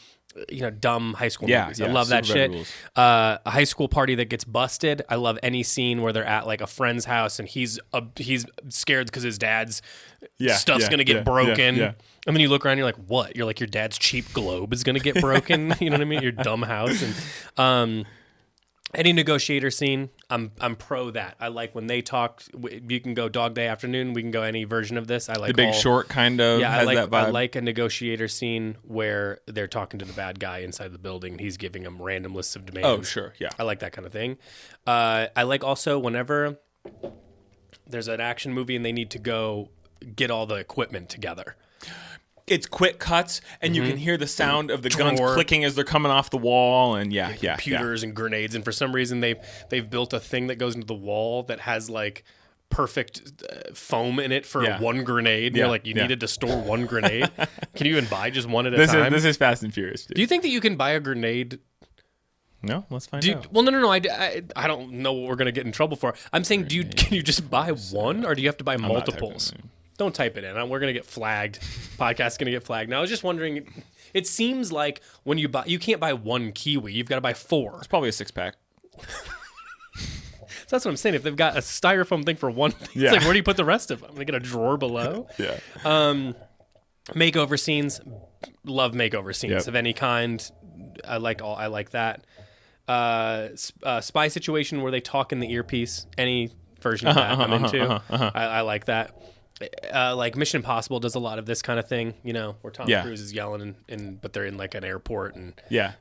dumb high school movies. I love that shit. A high school party that gets busted. I love any scene where they're at like a friend's house and he's scared because his dad's stuff's gonna get broken. And then you look around, you're like, what? You're like, your dad's cheap globe is gonna get broken. You know what I mean? Your dumb house. And any negotiator scene, I'm pro that. I like when they talk. You can go Dog Day Afternoon. We can go any version of this. I like The Big Short kind of. Yeah, has that vibe. I like a negotiator scene where they're talking to the bad guy inside the building. He's giving them random lists of demands. Oh, sure, yeah. I like that kind of thing. I like also whenever there's an action movie and they need to go get all the equipment together. It's quick cuts, and you can hear the sound of the guns clicking as they're coming off the wall, and computers and grenades. And for some reason, they've built a thing that goes into the wall that has like perfect foam in it for one grenade. You're like, you needed to store one grenade. Can you even buy just one at a time? This is Fast and Furious. Dude. Do you think that you can buy a grenade? No, let's find out. Well, no. I don't know what we're gonna get in trouble for. I'm saying, can you just buy one, or do you have to buy multiples? Don't type it in. We're going to get flagged. Podcast's going to get flagged. Now, I was just wondering, it seems like when you can't buy one Kiwi. You've got to buy 4. It's probably a 6-pack. So that's what I'm saying. If they've got a styrofoam thing for one thing, it's like, where do you put the rest of them? I'm going to get a drawer below. Yeah. Makeover scenes. Love makeover scenes of any kind. I like that. Spy situation where they talk in the earpiece. Any version of that I'm into. I like that. Like Mission Impossible does a lot of this kind of thing, where Tom Cruise is yelling, but they're in like an airport and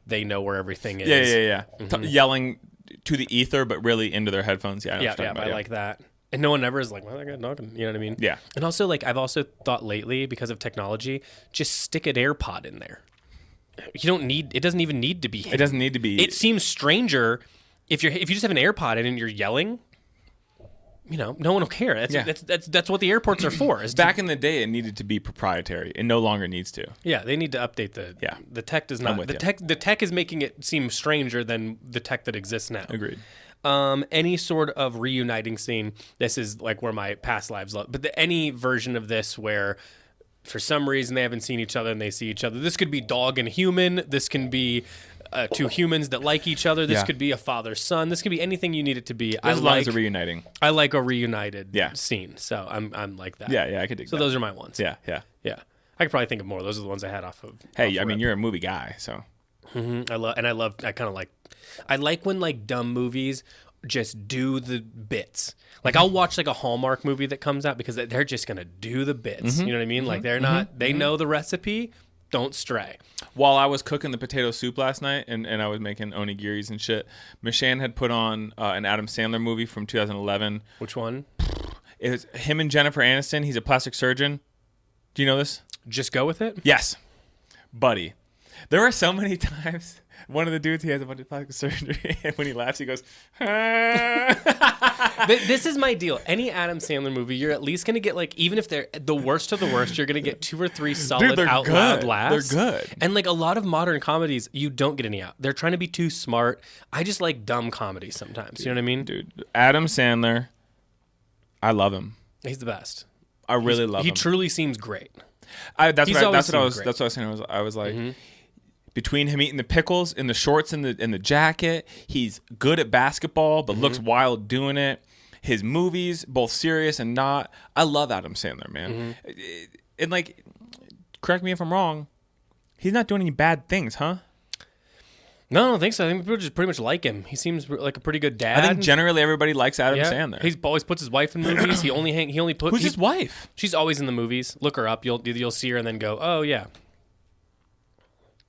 they know where everything is. Yeah. Yelling to the ether, but really into their headphones. I like that. And no one ever is like, well, that guy's talking. You know what I mean? Yeah. And also, like, I've also thought lately, because of technology, just stick an AirPod in there. It doesn't even need to be hidden. It doesn't need to be. It seems stranger if you just have an AirPod in and you're yelling. no one will care. That's what the airports are for. Back in the day, it needed to be proprietary. It no longer needs to. Yeah, they need to update the tech does not. The tech is making it seem stranger than the tech that exists now. Agreed. Any sort of reuniting scene. This is like where my past lives love. But any version of this where for some reason they haven't seen each other and they see each other. This could be dog and human. This can be two humans that like each other. This could be a father-son. This could be anything you need it to be. As long as they're reuniting. I like a reunited scene. So I'm like that. Yeah, I could dig that. So those are my ones. Yeah. I could probably think of more. Those are the ones I had off of. Hey, I mean, you're a movie guy, so. I like when like dumb movies just do the bits. Like I'll watch like a Hallmark movie that comes out because they're just gonna do the bits. You know what I mean? Like they're not. They know the recipe. Don't stray. While I was cooking the potato soup last night and I was making onigiris and shit, Mishan had put on an Adam Sandler movie from 2011. Which one? It was him and Jennifer Aniston. He's a plastic surgeon. Do you know this? Just Go With It? Yes. Buddy. There are so many times one of the dudes, he has a bunch of plastic surgery, and when he laughs, he goes, This is my deal. Any Adam Sandler movie, you're at least going to get, like, even if they're the worst of the worst, you're going to get 2 or 3 solid out loud laughs. They're good. And, like, a lot of modern comedies, you don't get any out. They're trying to be too smart. I just like dumb comedy sometimes. You know what I mean? Dude, Adam Sandler, I love him. He's the best. I really love him. He truly seems great. That's what I was saying. I was like, between him eating the pickles and the shorts and the jacket, he's good at basketball, but looks wild doing it. His movies, both serious and not. I love Adam Sandler, man. And like, correct me if I'm wrong, he's not doing any bad things, huh? No, I don't think so. I think people just pretty much like him. He seems like a pretty good dad. I think generally everybody likes Adam Sandler. He always puts his wife in movies. Who's his wife? She's always in the movies. Look her up. You'll see her and then go, oh yeah.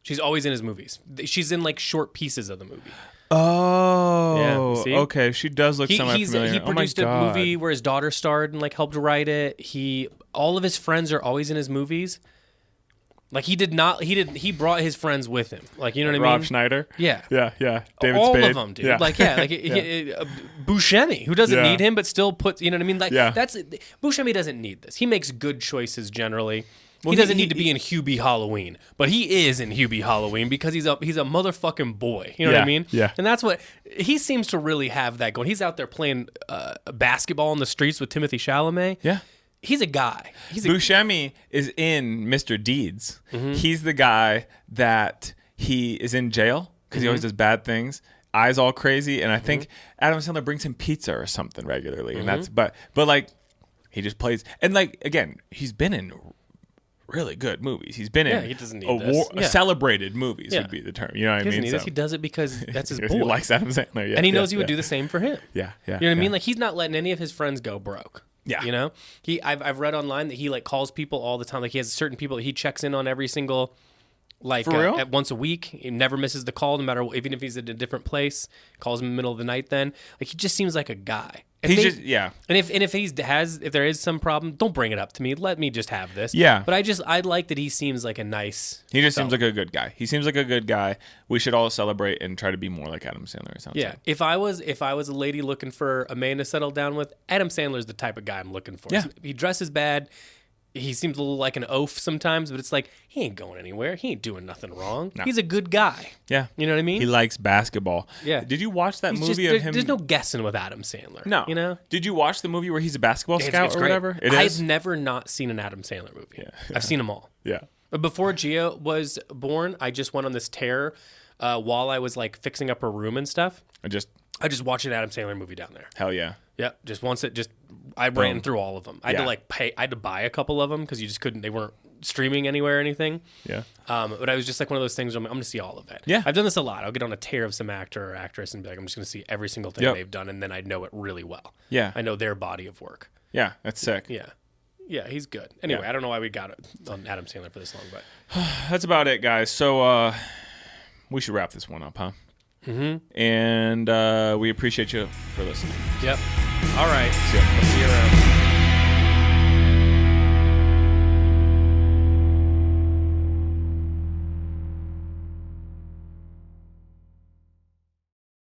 She's always in his movies. She's in like short pieces of the movie. Oh, yeah, okay. She does look semi-familiar. He produced a movie where his daughter starred and like helped write it. All of his friends are always in his movies. Like he brought his friends with him. Like, you know what I mean? Rob Schneider. Yeah. David all Spade. of them, dude. Yeah. Like, Buscemi, who doesn't need him, but still puts, you know what I mean? Like, Buscemi doesn't need this. He makes good choices generally. Well, he doesn't need to be in Hubie Halloween, but he is in Hubie Halloween because he's a motherfucking boy. You know what I mean? Yeah. And that's what he seems to really have that going. He's out there playing basketball in the streets with Timothée Chalamet. Yeah. He's a guy. Buscemi is in Mr. Deeds. He's the guy that he is in jail because he always does bad things. Eyes all crazy, and I think Adam Sandler brings him pizza or something regularly, and that's but like he just plays, and like again, he's been in really good movies. He's been in he doesn't need this. Celebrated movies would be the term. You know what I mean? He does it because that's his boy. He likes Adam Sandler, and he knows he would do the same for him. Yeah. You know what I mean? Like he's not letting any of his friends go broke. Yeah. You know? I've read online that he like calls people all the time. Like he has certain people that he checks in on every single like at once a week. He never misses the call, no matter even if he's at a different place. Calls him in the middle of the night then. Like he just seems like a guy. And if there is some problem, don't bring it up to me. Let me just have this. Yeah. But I like that he seems like a nice. He just seems like a good guy. He seems like a good guy. We should all celebrate and try to be more like Adam Sandler. Sounds like. If I was a lady looking for a man to settle down with, Adam Sandler's the type of guy I'm looking for. Yeah. He dresses bad. He seems a little like an oaf sometimes, but it's like, he ain't going anywhere. He ain't doing nothing wrong. No. He's a good guy. Yeah. You know what I mean? He likes basketball. Yeah. Did you watch that movie of him? There's no guessing with Adam Sandler. No. You know? Did you watch the movie where he's a basketball scout or whatever? I've never not seen an Adam Sandler movie. Yeah. I've seen them all. Yeah. But before Gia was born, I just went on this tear while I was like fixing up her room and stuff. I just watched an Adam Sandler movie down there. Hell yeah. Yeah, I ran through all of them. I had to buy a couple of them because you just couldn't. They weren't streaming anywhere or anything. Yeah. But I was just like one of those things where I'm going to see all of it. Yeah. I've done this a lot. I'll get on a tear of some actor or actress and be like, I'm just going to see every single thing they've done, and then I know it really well. Yeah. I know their body of work. Yeah, that's sick. Yeah. Yeah, he's good. Anyway, I don't know why we got it on Adam Sandler for this long, but that's about it, guys. So we should wrap this one up, huh? And we appreciate you for listening. Yep. All right. See ya. See you around.